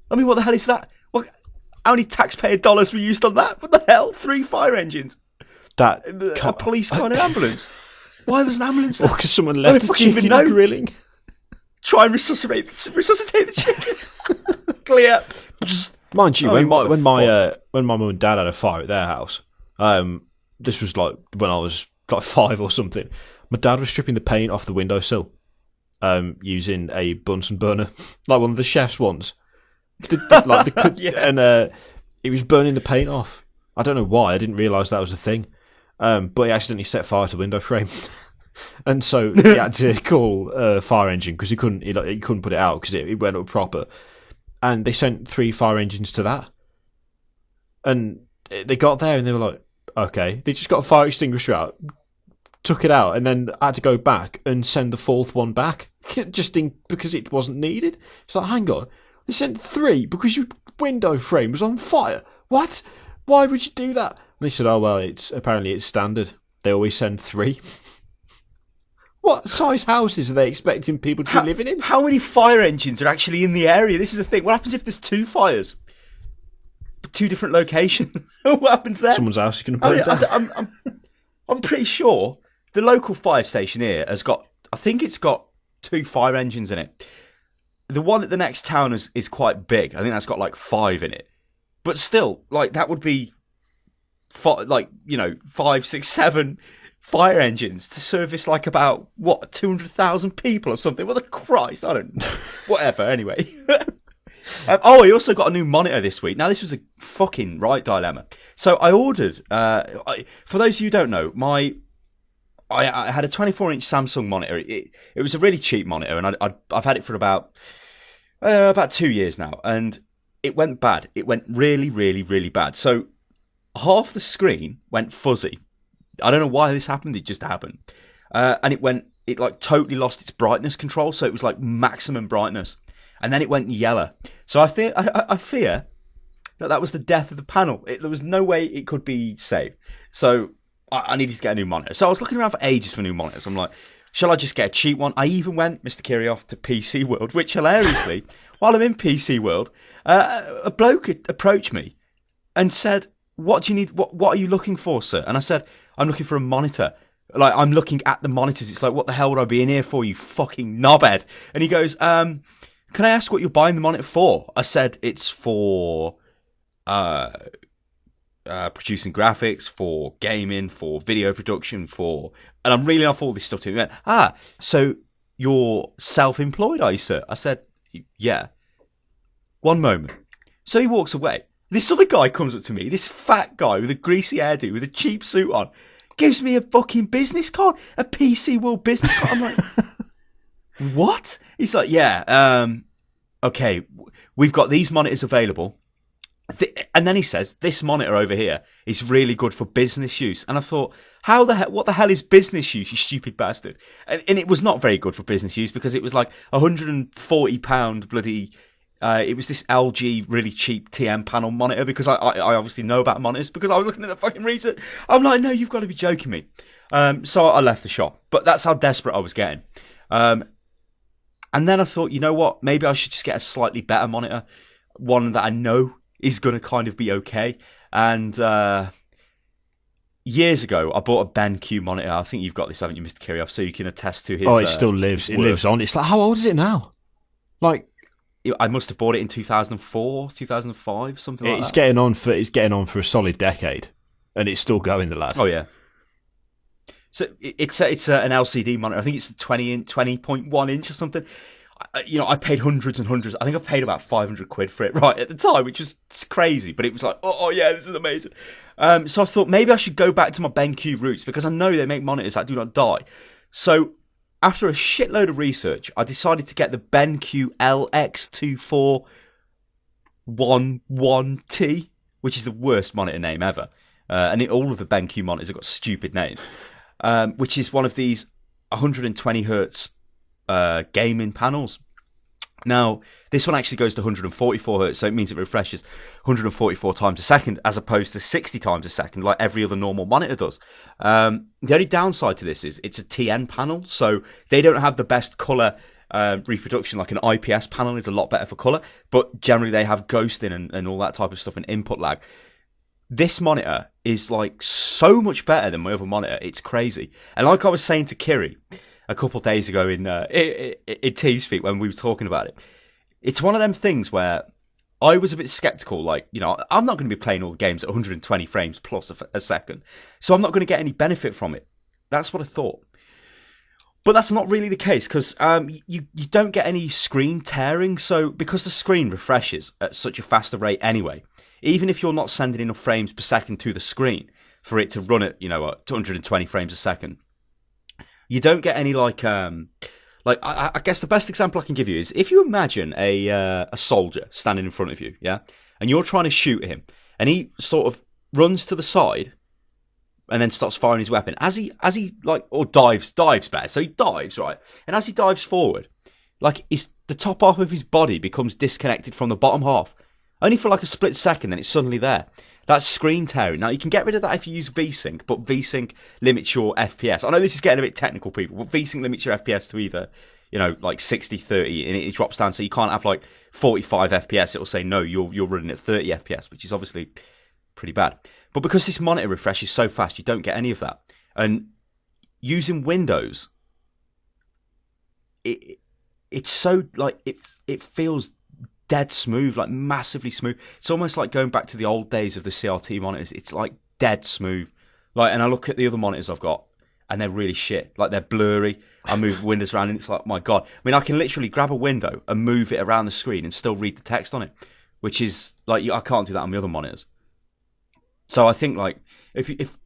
I mean, what the hell is that? How many taxpayer dollars were used on that? What the hell? 3 fire engines. A police car and an ambulance. Why was an ambulance there? Because someone left the fucking chicken know. grilling. Try and resuscitate the chicken. Clear. Mind you, I mean, when my mum and dad had a fire at their house, this was like when I was like 5 or something. My dad was stripping the paint off the windowsill, using a Bunsen burner, like one of the chef's ones. Yeah. And he was burning the paint off. I don't know why. I didn't realise that was a thing. But he accidentally set fire to the window frame, and so he had to call a fire engine because he couldn't put it out because it went up proper. And they sent 3 fire engines to that. And they got there and they were like, okay. They just got a fire extinguisher out, took it out, and then had to go back and send the 4th one back because it wasn't needed. It's like, hang on. They sent 3 because your window frame was on fire. What? Why would you do that? And they said, oh, well, apparently it's standard. They always send 3. What size houses are they expecting people to be living in? How many fire engines are actually in the area? This is the thing. What happens if there's 2 fires? 2 different locations. What happens there? Someone's house is going to burn down. I'm pretty sure the local fire station here has got, I think it's got 2 fire engines in it. The one at the next town is quite big. I think that's got like 5 in it. But still, like, that would be 5, 6, 7 fire engines to service like about 200,000 people or something. What the Christ? I don't know. Whatever. Anyway. I also got a new monitor this week. Now, this was a fucking right dilemma. So I ordered. For those of you who don't know, I had a 24-inch Samsung monitor. It was a really cheap monitor, and I've had it for about 2 years now, and it went bad. It went really, really, really bad. So half the screen went fuzzy. I don't know why this happened. It just happened. And it like totally lost its brightness control. So it was like maximum brightness. And then it went yellow. So I fear that was the death of the panel. There was no way it could be saved. So I needed to get a new monitor. So I was looking around for ages for new monitors. I'm like, shall I just get a cheap one? I even went, Mr. Kirioff, to PC World, which hilariously, while I'm in PC World, a bloke approached me and said, what do you need? What are you looking for, sir? And I said, I'm looking for a monitor. Like, I'm looking at the monitors. It's like, what the hell would I be in here for, you fucking knobhead? And he goes, can I ask what you're buying the monitor for? I said, it's for producing graphics, for gaming, for video production, and I'm reeling off all this stuff to him. He went, so you're self-employed, are you, sir? I said, yeah. One moment. So he walks away. This other guy comes up to me, this fat guy with a greasy hairdo, with a cheap suit on, gives me a fucking business card, a PC World business card. I'm like, what? He's like, yeah, okay, we've got these monitors available. And then he says, this monitor over here is really good for business use. And I thought, what the hell is business use, you stupid bastard? And it was not very good for business use because it was like £140 bloody... it was this LG really cheap TM panel monitor because I obviously know about monitors because I was looking at the fucking research. I'm like, no, you've got to be joking me. So I left the shop. But that's how desperate I was getting. And then I thought, you know what? Maybe I should just get a slightly better monitor. One that I know is going to kind of be okay. And years ago, I bought a BenQ monitor. I think you've got this, haven't you, Mr. Kirioff? So you can attest to his... Oh, it still lives. It lives on. It's like, how old is it now? Like... I must have bought it in 2004, 2005, something like that. It's getting on for a solid decade, and it's still going. The lad. Oh yeah. So it's an LCD monitor. I think it's 20.1 inch or something. I paid hundreds and hundreds. I think I paid about 500 quid for it right at the time, which was crazy. But it was like, oh yeah, this is amazing. So I thought maybe I should go back to my BenQ roots because I know they make monitors that do not die. So after a shitload of research, I decided to get the BenQ LX24111T, which is the worst monitor name ever. And all of the BenQ monitors have got stupid names, which is one of these 120 hertz gaming panels. Now, this one actually goes to 144 hertz, so it means it refreshes 144 times a second as opposed to 60 times a second like every other normal monitor does. The only downside to this is it's a TN panel, so they don't have the best colour reproduction. Like an IPS panel is a lot better for colour, but generally they have ghosting and all that type of stuff and input lag. This monitor is like so much better than my other monitor. It's crazy. And like I was saying to Kiri a couple of days ago in TeamSpeak when we were talking about it, it's one of them things where I was a bit skeptical. Like, I'm not going to be playing all the games at 120 frames plus a second, so I'm not going to get any benefit from it. That's what I thought. But that's not really the case because you don't get any screen tearing. So because the screen refreshes at such a faster rate anyway, even if you're not sending enough frames per second to the screen for it to run at 220 frames a second, you don't get any I guess the best example I can give you is if you imagine a soldier standing in front of you, yeah, and you're trying to shoot him, and he sort of runs to the side and then starts firing his weapon as he dives better. So he dives, right, and as he dives forward, the top half of his body becomes disconnected from the bottom half, only for like a split second, then it's suddenly there. That's screen tearing. Now, you can get rid of that if you use VSync, but VSync limits your FPS. I know this is getting a bit technical, people, but VSync limits your FPS to either, 60, 30, and it drops down, so you can't have 45 FPS. It'll say, no, you're running at 30 FPS, which is obviously pretty bad. But because this monitor refreshes so fast, you don't get any of that. And using Windows, it's so, it feels dead smooth, massively smooth. It's almost like going back to the old days of the CRT monitors. It's dead smooth. And I look at the other monitors I've got, and they're really shit. They're blurry. I move windows around, and it's my God. I mean, I can literally grab a window and move it around the screen and still read the text on it, which is I can't do that on my other monitors. So I think if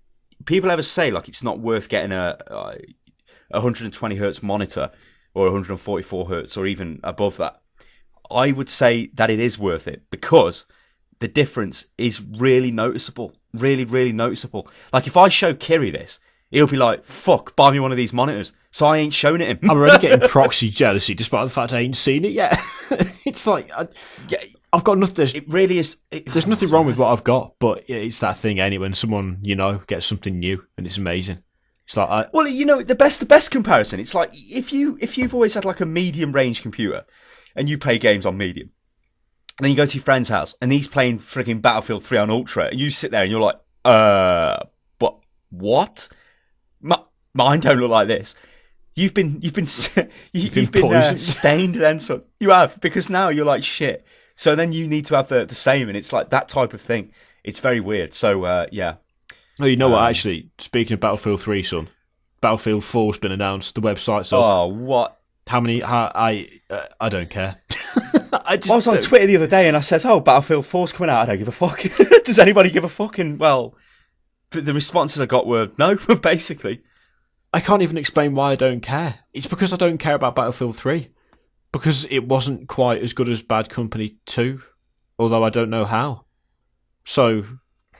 people ever say it's not worth getting a 120 hertz monitor or 144 hertz or even above that, I would say that it is worth it because the difference is really noticeable. Really, really noticeable. If I show Kiri this, he'll be like, fuck, buy me one of these monitors. So I ain't showing it him. I'm already getting proxy jealousy despite the fact I ain't seen it yet. It's I've got nothing. It really is. There's nothing wrong with what I've got, but it's that thing anyway when someone, gets something new and it's amazing. It's the best comparison, it's if you've always had a medium range computer and you play games on medium, and then you go to your friend's house and he's playing freaking Battlefield 3 on Ultra, and you sit there and you're like, but what? Mine don't look like this. You've been stained then, son. You have, because now you're like shit. So then you need to have the same, and it's that type of thing. It's very weird. So yeah. Oh, you know what? Actually, speaking of Battlefield 3, son, Battlefield 4's been announced. The website's up. Oh, what? How many? I don't care. I was on Twitter the other day and I said, "Oh, Battlefield 4's coming out. I don't give a fuck." Does anybody give a fuck? And well, the responses I got were no, basically. I can't even explain why I don't care. It's because I don't care about Battlefield 3 because it wasn't quite as good as Bad Company 2, although I don't know how. So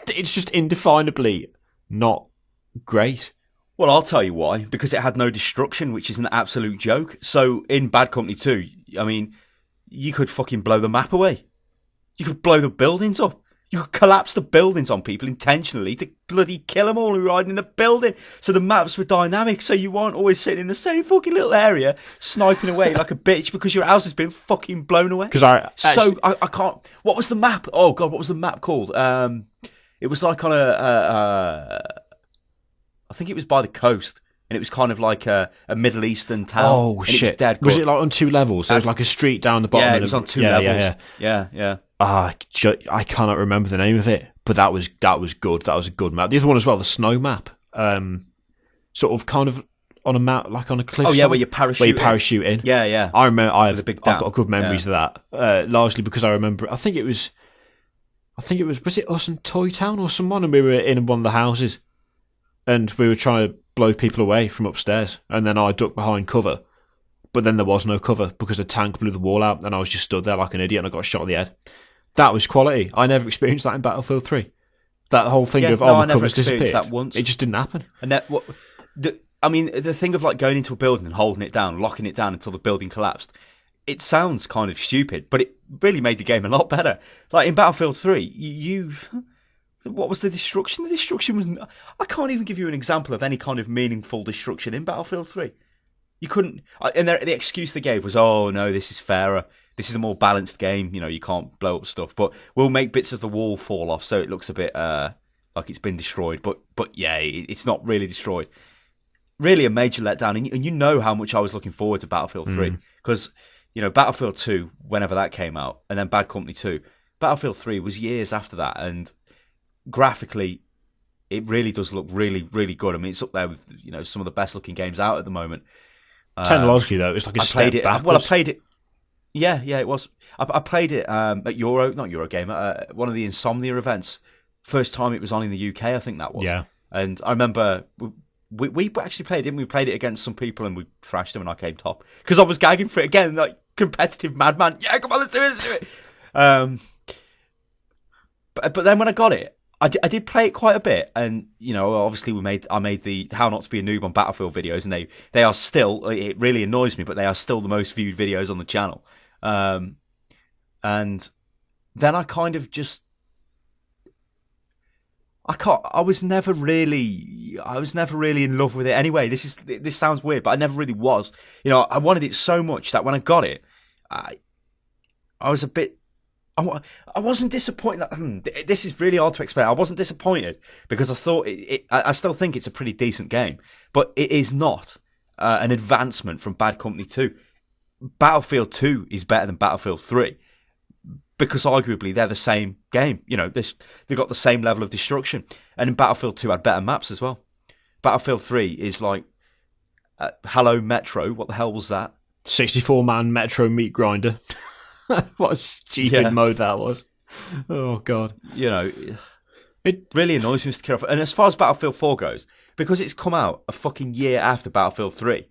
it's just indefinably not great. Well, I'll tell you why. Because it had no destruction, which is an absolute joke. So in Bad Company 2, I mean, you could fucking blow the map away. You could blow the buildings up. You could collapse the buildings on people intentionally to bloody kill them all who are hiding in the building. So the maps were dynamic, so you weren't always sitting in the same fucking little area sniping away like a bitch because your house has been fucking blown away. Because I can't. What was the map? Oh god, what was the map called? It was on I think it was by the coast. and it was kind of like a Middle Eastern town. Oh and shit! It was dead good. Was it like on 2 levels? There was like a street down the bottom. Yeah, it was on 2 levels. Yeah. I cannot remember the name of it, but that was good. That was a good map. The other one as well, the snow map. Sort of kind of on a map, like on a cliff. Oh yeah, where you parachute in. Yeah. I remember. I've big got good memories of that. Largely because I remember. I think it was. Was it us and Toy Town or someone, and we were in one of the houses, and we were trying to blow people away from upstairs, and then I ducked behind cover, but then there was no cover because a tank blew the wall out, and I was just stood there like an idiot, and I got shot in the head. That was quality. I never experienced that in Battlefield 3. That whole thing of my cover's disappeared. That once. It just didn't happen. And the thing of like going into a building and holding it down, locking it down until the building collapsed. It sounds kind of stupid, but it really made the game a lot better. Like in Battlefield 3, what was the destruction? The destruction was... I can't even give you an example of any kind of meaningful destruction in Battlefield 3. You couldn't... And the excuse they gave was, oh, no, this is fairer. This is a more balanced game. You can't blow up stuff. But we'll make bits of the wall fall off so it looks a bit like it's been destroyed. But yeah, it's not really destroyed. Really a major letdown. And you know how much I was looking forward to Battlefield 3. Because, Battlefield 2, whenever that came out, and then Bad Company 2, Battlefield 3 was years after that. And graphically, it really does look really, really good. I mean, it's up there with some of the best looking games out at the moment. Technologically, though, it's like a step backwards. Well, I played it. Yeah, it was. I played it at not Eurogamer, one of the Insomnia events. First time it was on in the UK, I think that was. Yeah. And I remember we actually played it. We played it against some people and we thrashed them and I came top because I was gagging for it again, like competitive madman. Yeah, come on, let's do it. But then when I got it, I did play it quite a bit, and obviously I made the How Not to Be a Noob on Battlefield videos, and they are still, it really annoys me, but they are still the most viewed videos on the channel. And then I kind of just I was never really in love with it anyway. This sounds weird, but I never really was. I wanted it so much that when I got it, I was a bit. I wasn't disappointed. This is really hard to explain. I wasn't disappointed because I thought I still think it's a pretty decent game, but it is not an advancement from Bad Company 2. Battlefield 2 is better than Battlefield 3 because arguably they're the same game. They've got the same level of destruction, and in Battlefield 2 had better maps as well. Battlefield 3 is like, hello Metro. What the hell was that? 64-man Metro meat grinder. What a stupid mode that was. Oh, God. It really annoys me, Mr. Kiroff. And as far as Battlefield 4 goes, because it's come out a fucking year after Battlefield 3,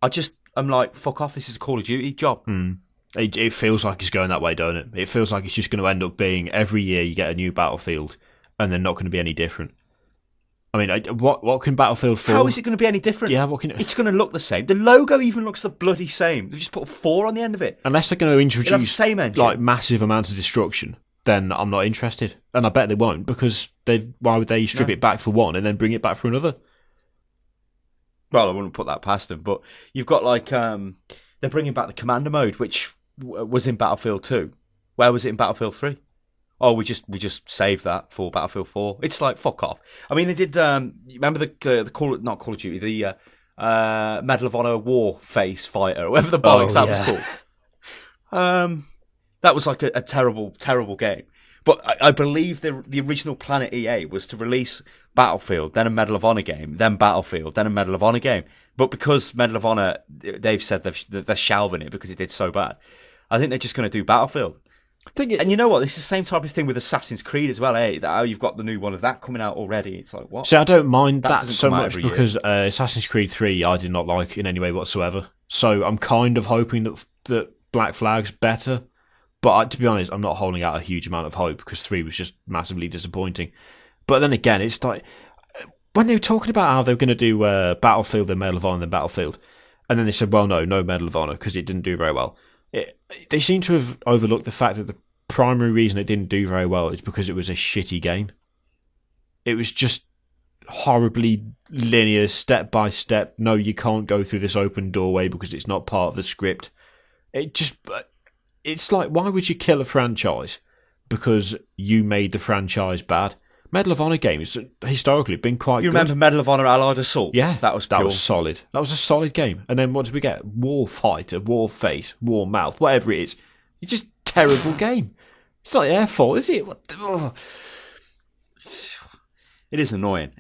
I'm like, fuck off, this is a Call of Duty job. It feels like it's going that way, don't it? It feels like it's just going to end up being every year you get a new Battlefield and they're not going to be any different. I mean, what can Battlefield 4... How is it going to be any different? Yeah, It's going to look the same. The logo even looks the bloody same. They've just put a 4 on the end of it. Unless they're going to introduce the same engine, like massive amounts of destruction, then I'm not interested. And I bet they won't, because why would they strip it back for one and then bring it back for another? Well, I wouldn't put that past them, but you've got like... they're bringing back the Commander mode, which was in Battlefield 2. Where was it in Battlefield 3? Oh, we just saved that for Battlefield 4. It's like, fuck off. I mean, they did. Remember the not Call of Duty, the Medal of Honor War Face Fighter, whatever the bollocks that was called. That was like a terrible, terrible game. But I believe the original plan at EA was to release Battlefield, then a Medal of Honor game, then Battlefield, then a Medal of Honor game. But because Medal of Honor, they've said they're shelving it because it did so bad. I think they're just going to do Battlefield. And you know what? This is the same type of thing with Assassin's Creed as well, eh? That you've got the new one of that coming out already. It's like, what? So I don't mind that so much because year. Assassin's Creed 3 I did not like in any way whatsoever. So I'm kind of hoping that Black Flag's better. But to be honest, I'm not holding out a huge amount of hope because 3 was just massively disappointing. But then again, it's like, when they were talking about how they were going to do Battlefield, then Medal of Honor, then Battlefield, and then they said, well, no Medal of Honor because it didn't do very well. They seem to have overlooked the fact that the primary reason it didn't do very well is because it was a shitty game. It was just horribly linear, step by step. No, you can't go through this open doorway because it's not part of the script. It's like, why would you kill a franchise because you made the franchise bad? Medal of Honor games historically have been quite You good. remember Medal of Honor Allied Assault? Yeah, that was solid. That was a solid game. And then what did we get? War Fighter, War Face, War Mouth, whatever it is. It's just a terrible game. It's not their fault, is it? It is annoying.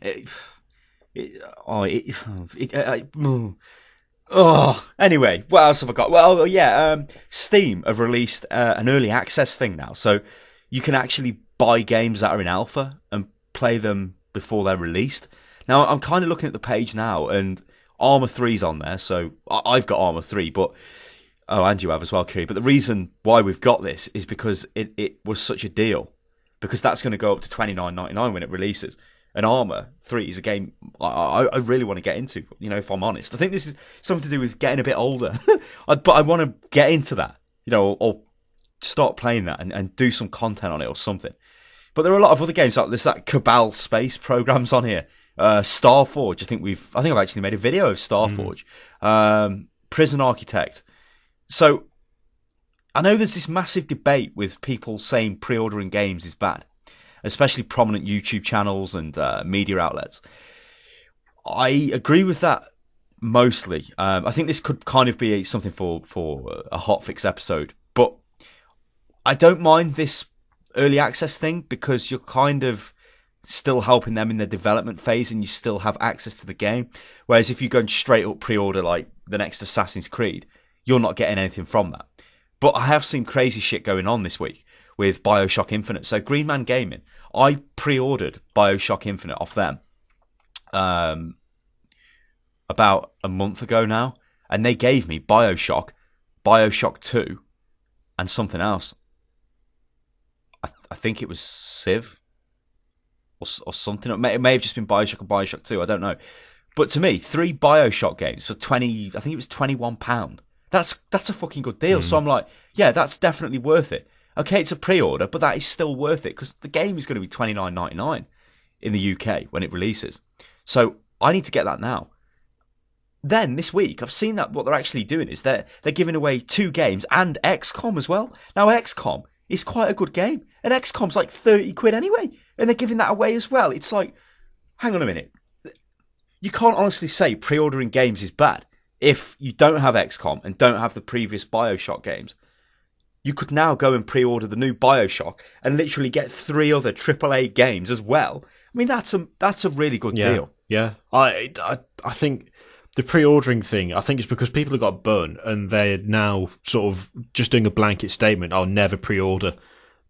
Anyway, what else have I got? Well, yeah, Steam have released an early access thing now, so you can actually buy games that are in alpha and play them before they're released. Now, I'm kind of looking at the page now, and Armour 3's on there, so I've got Armour 3, but... Oh, and you have as well, Kiri. But the reason why we've got this is because it was such a deal. Because that's going to go up to $29.99 when it releases. And Armour 3 is a game I really want to get into, if I'm honest. I think this is something to do with getting a bit older. But I want to get into that, or start playing that and do some content on it or something. But there are a lot of other games, like there's that Cabal Space programs on here. Starforge, I think I've actually made a video of Starforge. Prison Architect. So, I know there's this massive debate with people saying pre-ordering games is bad, especially prominent YouTube channels and media outlets. I agree with that mostly. I think this could kind of be something for a hotfix episode, but I don't mind this early access thing because you're kind of still helping them in their development phase and you still have access to the game. Whereas if you go straight up pre-order like the next Assassin's Creed, you're not getting anything from that. But I have seen crazy shit going on this week with BioShock Infinite. So Green Man Gaming, I pre-ordered BioShock Infinite off them about a month ago now. And they gave me BioShock 2, and something else. I think it was Civ or something. It may have just been BioShock and BioShock 2, I don't know. But to me, 3 BioShock games for I think it was £21. That's a fucking good deal. So I'm like, yeah, that's definitely worth it. Okay, it's a pre-order, but that is still worth it because the game is going to be $29.99 in the UK when it releases. So I need to get that now. Then this week, I've seen that what they're actually doing is they're giving away 2 games and XCOM as well. Now XCOM is quite a good game, and XCOM's like £30 anyway, and they're giving that away as well. It's like, hang on a minute, you can't honestly say pre-ordering games is bad. If you don't have XCOM and don't have the previous BioShock games, you could now go and pre-order the new BioShock and literally get 3 other AAA games as well. I mean, that's a really good deal. Yeah, I think the pre-ordering thing, I think it's because people have got burnt and they're now sort of just doing a blanket statement, I'll never pre-order.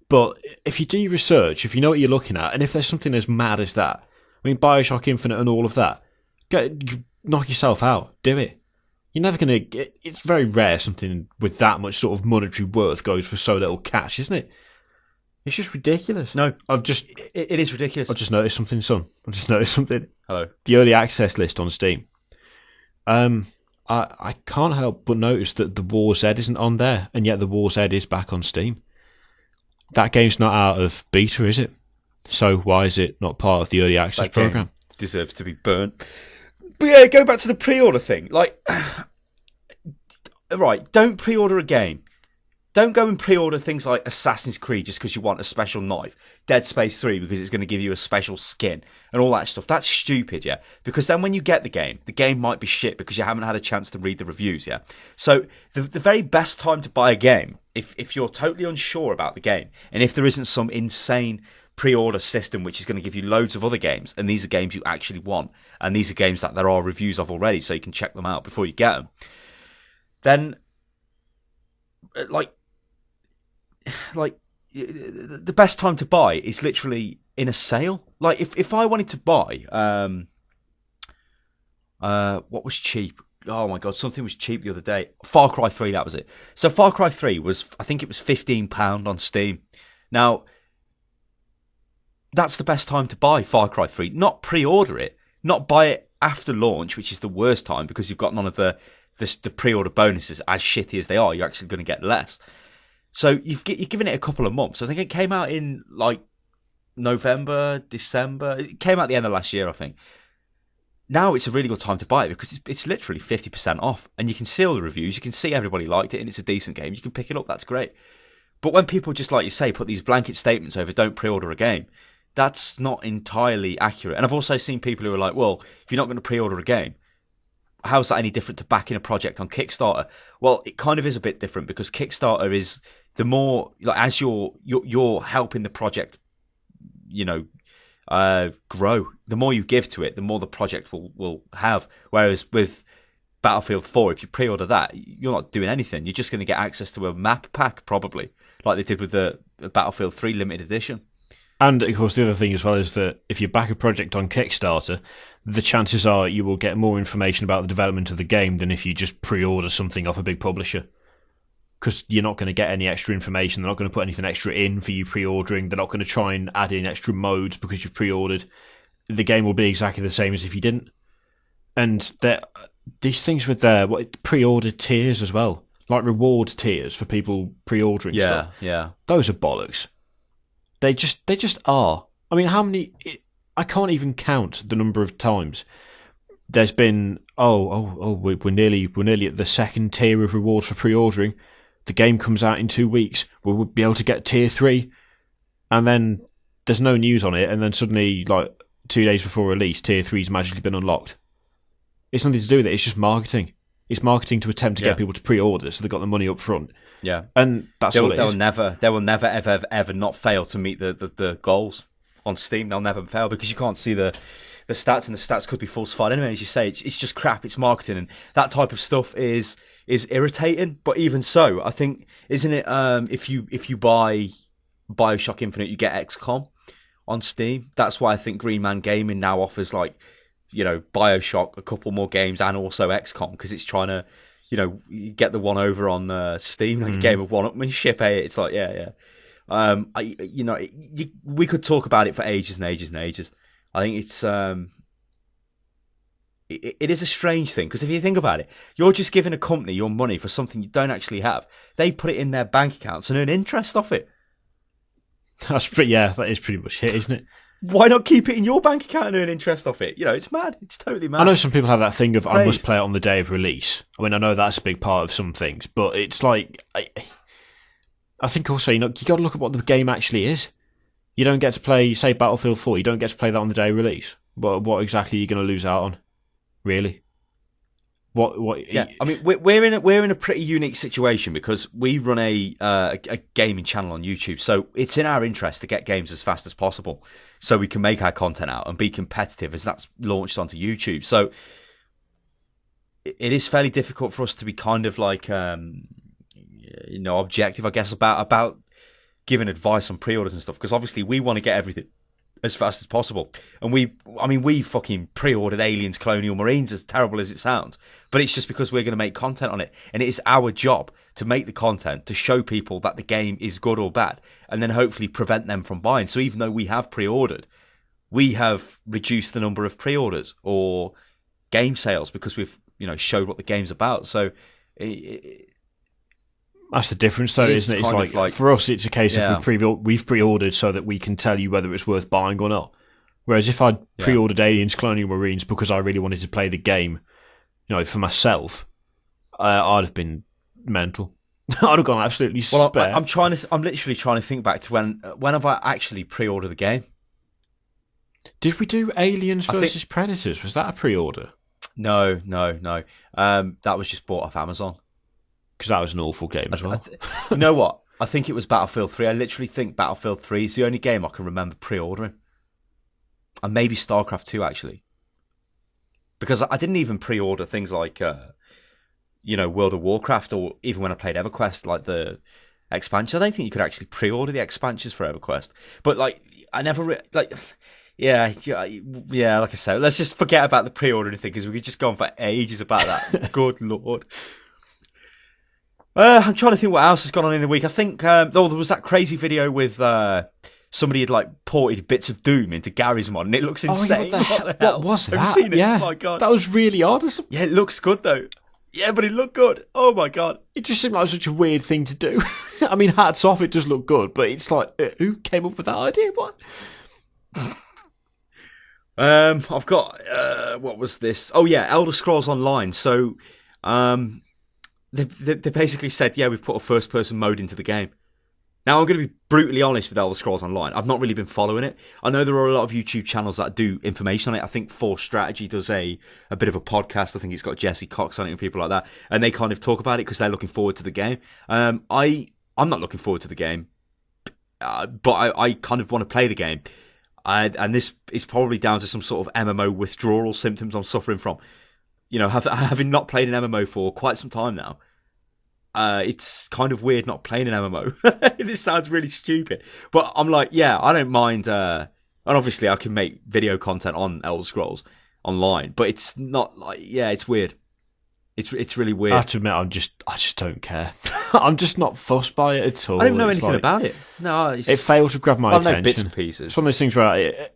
But if you do your research, if you know what you're looking at, and if there's something as mad as that, I mean, BioShock Infinite and all of that, knock yourself out, do it. You're never going to... It's very rare something with that much sort of monetary worth goes for so little cash, isn't it? It's just ridiculous. No, it is ridiculous. I've just noticed something, son. I've just noticed something. Hello. The early access list on Steam. I can't help but notice that the War's Ed isn't on there, and yet the War's Ed is back on Steam. That game's not out of beta, is it? So why is it not part of the early access program? Deserves to be burnt. But yeah, go back to the pre-order thing. Like, right, don't pre-order a game. Don't go and pre-order things like Assassin's Creed just because you want a special knife. Dead Space 3 because it's going to give you a special skin and all that stuff. That's stupid, yeah? Because then when you get the game might be shit because you haven't had a chance to read the reviews, yeah? So the very best time to buy a game, if you're totally unsure about the game, and if there isn't some insane pre-order system which is going to give you loads of other games, and these are games you actually want, and these are games that there are reviews of already so you can check them out before you get them, then like the best time to buy is literally in a sale. Like if I wanted to buy what was cheap, oh my god, something was cheap the other day, Far Cry 3, that was it. So Far Cry 3 was, I think it was £15 on Steam. Now that's the best time to buy Far Cry 3. Not pre-order it, not buy it after launch, which is the worst time because you've got none of the pre-order bonuses. As shitty as they are, you're actually going to get less. So you're giving it a couple of months. I think it came out in like November, December. It came out the end of last year, I think. Now it's a really good time to buy it because it's literally 50% off, and you can see all the reviews. You can see everybody liked it, and it's a decent game. You can pick it up. That's great. But when people just, like you say, put these blanket statements over, don't pre-order a game, that's not entirely accurate. And I've also seen people who are like, well, if you're not going to pre-order a game, how's that any different to backing a project on Kickstarter? Well, it kind of is a bit different because Kickstarter is the more, like, as you're helping the project, grow. The more you give to it, the more the project will have. Whereas with Battlefield 4, if you pre-order that, you're not doing anything. You're just going to get access to a map pack, probably, like they did with the Battlefield 3 limited edition. And, of course, the other thing as well is that if you back a project on Kickstarter, the chances are you will get more information about the development of the game than if you just pre-order something off a big publisher. Because you're not going to get any extra information. They're not going to put anything extra in for you pre-ordering. They're not going to try and add in extra modes because you've pre-ordered. The game will be exactly the same as if you didn't. And these things with their pre-ordered tiers as well, like reward tiers for people pre-ordering stuff. Yeah. Those are bollocks. They just are. I mean, how many? I can't even count the number of times there's been. We're nearly at the second tier of reward for pre-ordering. The game comes out in 2 weeks. We'll be able to get tier 3, and then there's no news on it. And then suddenly, like 2 days before release, tier 3's magically been unlocked. It's nothing to do with it. It's just marketing. It's marketing to attempt to get people to pre-order, so they've got the money up front. Yeah, and that's all it is. They will never ever not fail to meet the goals on Steam. They'll never fail because you can't see the stats, and the stats could be falsified anyway. As you say, it's just crap. It's marketing, and that type of stuff is irritating. But even so, I think, isn't it? If you buy BioShock Infinite, you get XCOM on Steam. That's why I think Green Man Gaming now offers, like, BioShock, a couple more games, and also XCOM, because it's trying to, get the one over on Steam, like a game of one-upmanship. It's like, yeah. We could talk about it for ages and ages and ages. I think it's it is a strange thing, because if you think about it, you're just giving a company your money for something you don't actually have. They put it in their bank accounts and earn interest off it. That is pretty much it, isn't it? Why not keep it in your bank account and earn interest off it? It's mad. It's totally mad. I know some people have that thing of, Crazy. I must play it on the day of release. I mean, I know that's a big part of some things, but it's like, I think also, you got to look at what the game actually is. You don't get to play, say, Battlefield 4, you don't get to play that on the day of release. What exactly are you going to lose out on? Really? What? Yeah, I mean, we're in a pretty unique situation because we run a gaming channel on YouTube, so it's in our interest to get games as fast as possible, so we can make our content out and be competitive as that's launched onto YouTube. So it is fairly difficult for us to be kind of like, objective, I guess, about giving advice on pre-orders and stuff, because obviously we want to get everything as fast as possible. And we fucking pre-ordered Aliens Colonial Marines, as terrible as it sounds, but it's just because we're going to make content on it, and it is our job to make the content to show people that the game is good or bad, and then hopefully prevent them from buying. So even though we have pre-ordered, we have reduced the number of pre-orders or game sales because we've showed what the game's about. So that's the difference, though, isn't it? It's like, for us, it's a case of we've pre-ordered so that we can tell you whether it's worth buying or not. Whereas if I'd pre-ordered Aliens Colonial Marines because I really wanted to play the game, for myself, I'd have been mental. I'd have gone absolutely spare. I'm literally trying to think back to when have I actually pre-ordered the game? Did we do Aliens versus Predators? Was that a pre-order? No. That was just bought off Amazon. Because that was an awful game as well. You know what? I think it was Battlefield 3. I literally think Battlefield 3 is the only game I can remember pre-ordering. And maybe Starcraft 2, actually. Because I didn't even pre-order things like, World of Warcraft, or even when I played EverQuest, like the expansion. I don't think you could actually pre-order the expansions for EverQuest. But, I never... Yeah, like I said, let's just forget about the pre-ordering thing, because we could just go on for ages about that. Good Lord. I'm trying to think what else has gone on in the week. I think there was that crazy video with somebody had ported bits of Doom into Gary's mod, and it looks insane. What was that? Have you seen it? Yeah. Oh my god, that was really odd. Yeah, it looks good though. Yeah, but it looked good. Oh my god, it just seemed like such a weird thing to do. I mean, hats off, it does look good, but it's like, who came up with that idea? What? I've got what was this? Oh yeah, Elder Scrolls Online. So, They basically said, we've put a first-person mode into the game. Now, I'm going to be brutally honest with Elder Scrolls Online. I've not really been following it. I know there are a lot of YouTube channels that do information on it. I think Force Strategy does a bit of a podcast. I think it's got Jesse Cox on it and people like that. And they kind of talk about it because they're looking forward to the game. I'm not looking forward to the game, but I kind of want to play the game. And this is probably down to some sort of MMO withdrawal symptoms I'm suffering from. You know, having not played an MMO for quite some time now. It's kind of weird not playing an MMO. This sounds really stupid. But I'm like, yeah, I don't mind. And obviously I can make video content on Elder Scrolls Online. But it's not like, yeah, it's weird. It's really weird. I have to admit, I just don't care. I'm just not fussed by it at all. I don't know anything about it. No, it failed to grab my attention. I know bits and pieces. It's one of those things where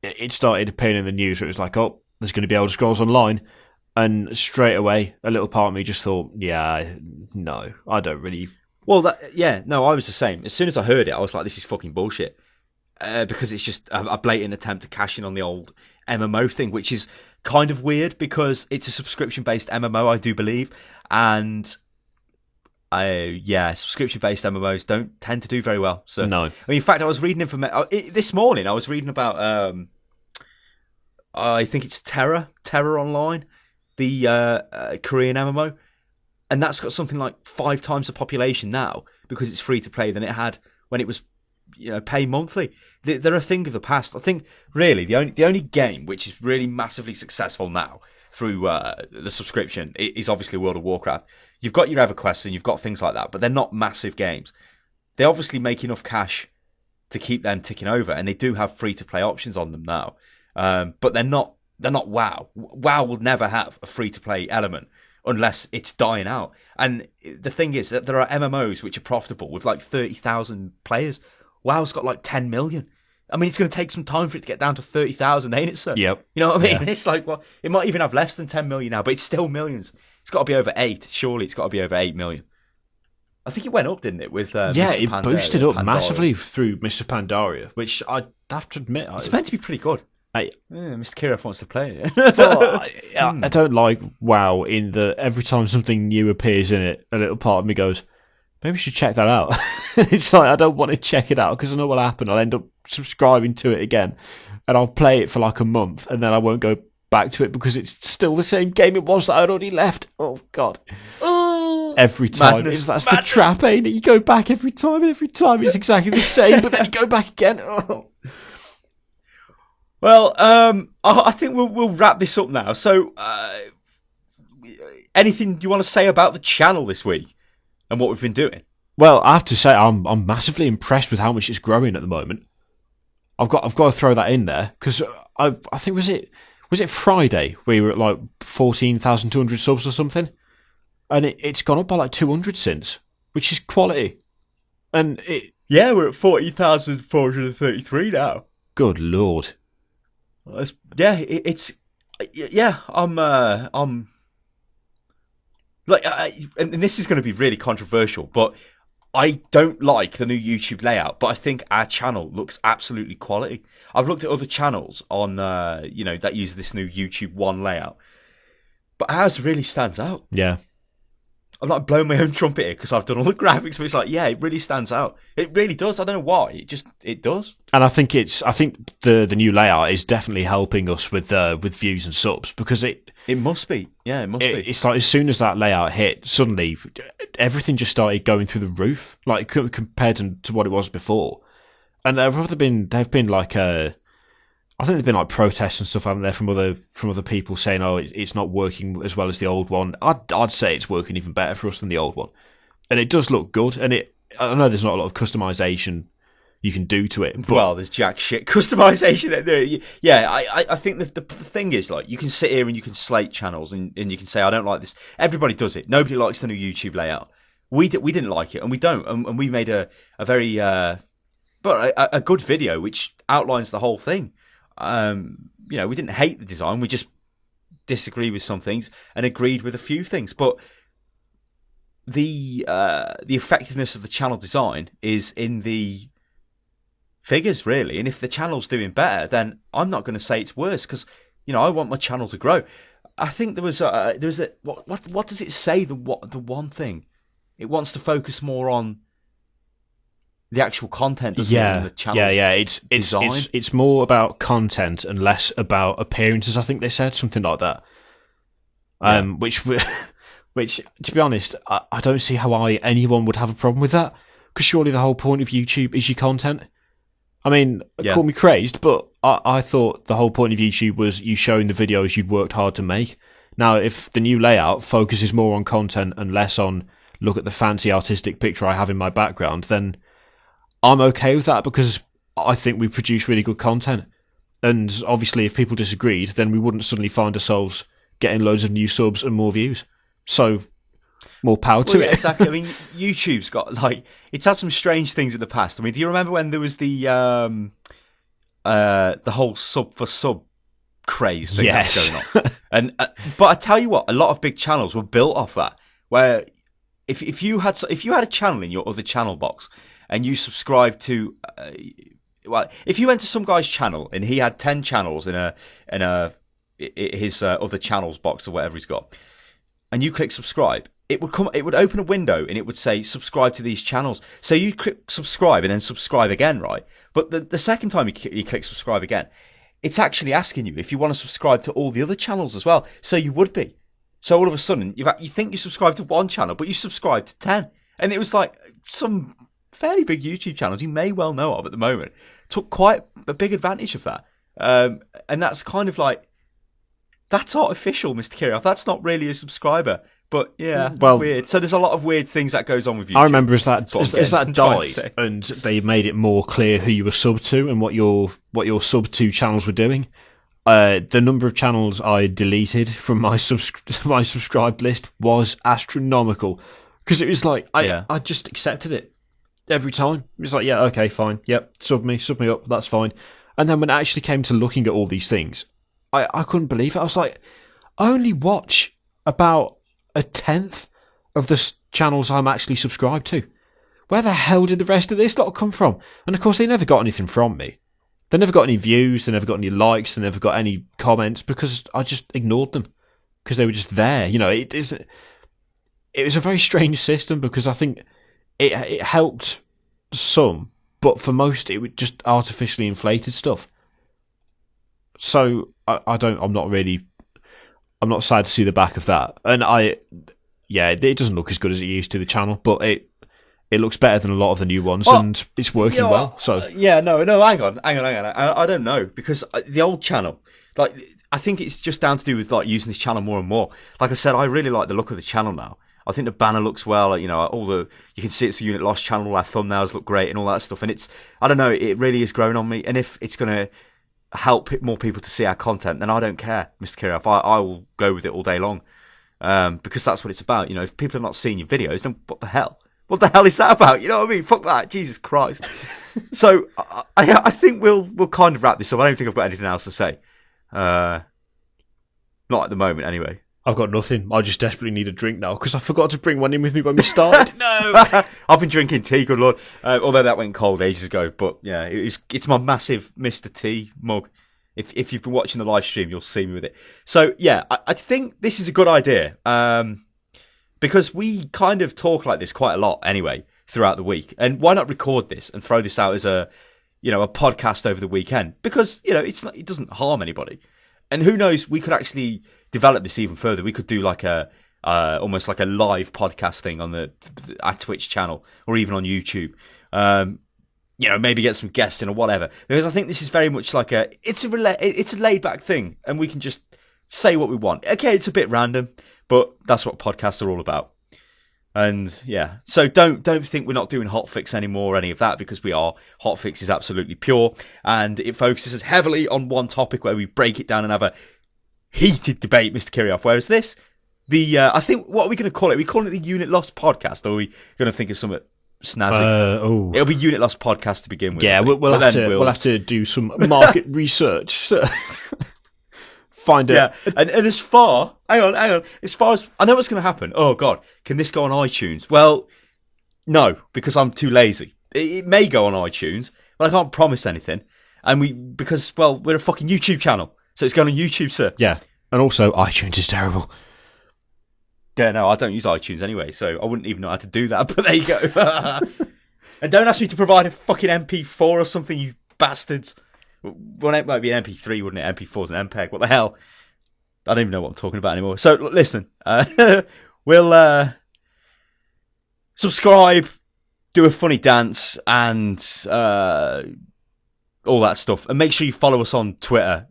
it started appearing in the news where it was like, oh, there's going to be Elder Scrolls Online. And straight away, a little part of me just thought, yeah, no, I don't really. Well, I was the same. As soon as I heard it, I was like, this is fucking bullshit. Because it's just a blatant attempt to cash in on the old MMO thing, which is kind of weird because it's a subscription-based MMO, I do believe. And, subscription-based MMOs don't tend to do very well. So, no. I mean, in fact, I was reading this morning, I was reading about, I think it's Terra Online. The Korean MMO, and that's got something like 5 times the population now because it's free to play than it had when it was, pay monthly. They're a thing of the past. I think really the only game which is really massively successful now through the subscription is obviously World of Warcraft. You've got your EverQuest and you've got things like that, but they're not massive games. They obviously make enough cash to keep them ticking over, and they do have free to play options on them now, but they're not. They're not WoW. WoW will never have a free-to-play element unless it's dying out. And the thing is that there are MMOs which are profitable with like 30,000 players. WoW's got like 10 million. I mean, it's going to take some time for it to get down to 30,000, ain't it, sir? Yep. You know what I mean? Yeah. It's like, well, it might even have less than 10 million now, but it's still millions. It's got to be over 8. Surely it's got to be over 8 million. I think it went up, didn't it? With Mr. Pandaria, boosted up Pandaria. Massively through Mr. Pandaria, which I have to admit, It's meant to be pretty good. Mr. Kirov wants to play it. I don't like WoW in the every time something new appears in it, a little part of me goes, maybe we should check that out. It's like I don't want to check it out because I know what'll happen. I'll end up subscribing to it again, and I'll play it for like a month, and then I won't go back to it because it's still the same game it was that I'd already left. Oh God! Every time Madness. that's the trap, ain't it? You go back every time, and every time it's exactly the same, but then you go back again. Oh. Well, I think we'll wrap this up now. So, anything you want to say about the channel this week and what we've been doing? Well, I have to say I'm massively impressed with how much it's growing at the moment. I've got to throw that in there because I think was it Friday we were at like 14,200 subs or something, and it's gone up by like 200 since, which is quality. And we're at 40,433 now. Good Lord. I'm like, and this is going to be really controversial, but I don't like the new YouTube layout, but I think our channel looks absolutely quality. I've looked at other channels on, that use this new YouTube 1 layout, but ours really stands out. Yeah. I'm not blowing my own trumpet here because I've done all the graphics, but it's like, yeah, it really stands out. It really does. I don't know why. It does. And I think the new layout is definitely helping us with views and subs because it must be. Yeah, it must be. It's like as soon as that layout hit, suddenly everything just started going through the roof, like compared to what it was before. And they've been like I think there've been like protests and stuff out there from other people saying, "Oh, it's not working as well as the old one." I'd say it's working even better for us than the old one, and it does look good. And I know there's not a lot of customization you can do to it. But well, there's jack shit customization in there. Yeah, I think the thing is, like, you can sit here and you can slate channels and you can say, "I don't like this." Everybody does it. Nobody likes the new YouTube layout. We didn't like it, and we don't, and we made a very a good video which outlines the whole thing. We didn't hate the design. We just disagree with some things and agreed with a few things. But the effectiveness of the channel design is in the figures, really. And if the channel's doing better, then I'm not going to say it's worse because I want my channel to grow. I think there was a what does it say? The one thing it wants to focus more on the actual content, doesn't it? And the channel It's more about content and less about appearances. I think they said something like that. Which, to be honest, I don't see how anyone would have a problem with that. Because surely the whole point of YouTube is your content. I mean, call me crazed, but I thought the whole point of YouTube was you showing the videos you'd worked hard to make. Now, if the new layout focuses more on content and less on look at the fancy artistic picture I have in my background, then I'm okay with that because I think we produce really good content. And obviously, if people disagreed, then we wouldn't suddenly find ourselves getting loads of new subs and more views. So, more power to it. Exactly. I mean, YouTube's got, it's had some strange things in the past. I mean, do you remember when there was the whole sub for sub craze thing that was going on? And but I tell you what, a lot of big channels were built off that. Where if you had a channel in your other channel box and you subscribed to, if you went to some guy's channel and he had 10 channels in his other channels box or whatever he's got, and you click subscribe, it would open a window and it would say subscribe to these channels. So you click subscribe and then subscribe again, right? But the second time you click subscribe again, it's actually asking you if you want to subscribe to all the other channels as well. So you would be. So all of a sudden, you think you subscribe to one channel, but you subscribe to 10. And it was like some fairly big YouTube channels you may well know of at the moment took quite a big advantage of that. And that's kind of like, that's artificial, Mr. Kirioff. That's not really a subscriber. But yeah, weird. So there's a lot of weird things that goes on with YouTube. I remember as that died and they made it more clear who you were sub to and what your sub to channels were doing. The number of channels I deleted from my subscribed list was astronomical because it was like I just accepted it every time. It was like, yeah, okay, fine, yep, sub me up, that's fine. And then when it actually came to looking at all these things, I couldn't believe it. I was like, I only watch about 1/10 of the channels I'm actually subscribed to. Where the hell did the rest of this lot come from? And of course, they never got anything from me. They never got any views, they never got any likes, they never got any comments because I just ignored them because they were just there. You know, it was a very strange system because I think it helped some, but for most it was just artificially inflated stuff. So I'm not sad to see the back of that. And it doesn't look as good as it used to, the channel, but it looks better than a lot of the new ones, and it's working well. So hang on. I don't know because the old channel, I think it's just down to do with using this channel more and more. Like I said, I really like the look of the channel now. I think the banner looks well. You can see it's a Unit Lost channel. Our thumbnails look great and all that stuff. And I don't know, it really is growing on me. And if it's going to help more people to see our content, then I don't care, Mr. Kirioff. I will go with it all day long because that's what it's about. You know, if people are not seeing your videos, then what the hell? What the hell is that about? You know what I mean? Fuck that. Jesus Christ. So I think we'll kind of wrap this up. I don't think I've got anything else to say. Not at the moment, anyway. I've got nothing. I just desperately need a drink now because I forgot to bring one in with me when we started. No! I've been drinking tea, good lord. Although that went cold ages ago. But yeah, it's my massive Mr. T mug. If you've been watching the live stream, you'll see me with it. So yeah, I think this is a good idea. Because we kind of talk like this quite a lot anyway throughout the week. And why not record this and throw this out as a podcast over the weekend? Because, it doesn't harm anybody. And who knows, we could actually develop this even further. We could do like almost like a live podcast thing on our Twitch channel or even on YouTube. Maybe get some guests in or whatever. Because I think this is very much like it's a laid back thing and we can just say what we want. Okay, it's a bit random, but that's what podcasts are all about. And yeah, so don't think we're not doing hotfix anymore or any of that because we are. Hotfix is absolutely pure and it focuses heavily on one topic where we break it down and have a heated debate, Mr. Kirioff. Whereas this, I think, what are we going to call it? Are we calling it the Unit Lost Podcast or are we going to think of something snazzy? It'll be Unit Lost Podcast to begin with. Yeah, we'll have to do some market research. Find it. Yeah, and as far, hang on. As far as I know, what's going to happen. Oh God, can this go on iTunes? Well, no, because I'm too lazy. It may go on iTunes, but I can't promise anything. And we're a fucking YouTube channel, so it's going on YouTube, sir. Yeah, and also iTunes is terrible. Yeah, no, I don't use iTunes anyway, so I wouldn't even know how to do that. But there you go. And don't ask me to provide a fucking MP4 or something, you bastards. Well, it might be an MP3, wouldn't it? MP4's an MPEG. What the hell? I don't even know what I'm talking about anymore. So, listen. We'll subscribe, do a funny dance, and all that stuff. And make sure you follow us on Twitter.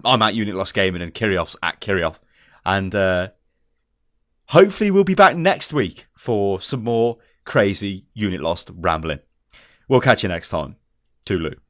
I'm at Unit Lost Gaming and Kiriof's at Kiriof. And hopefully we'll be back next week for some more crazy Unit Lost rambling. We'll catch you next time. Toodaloo.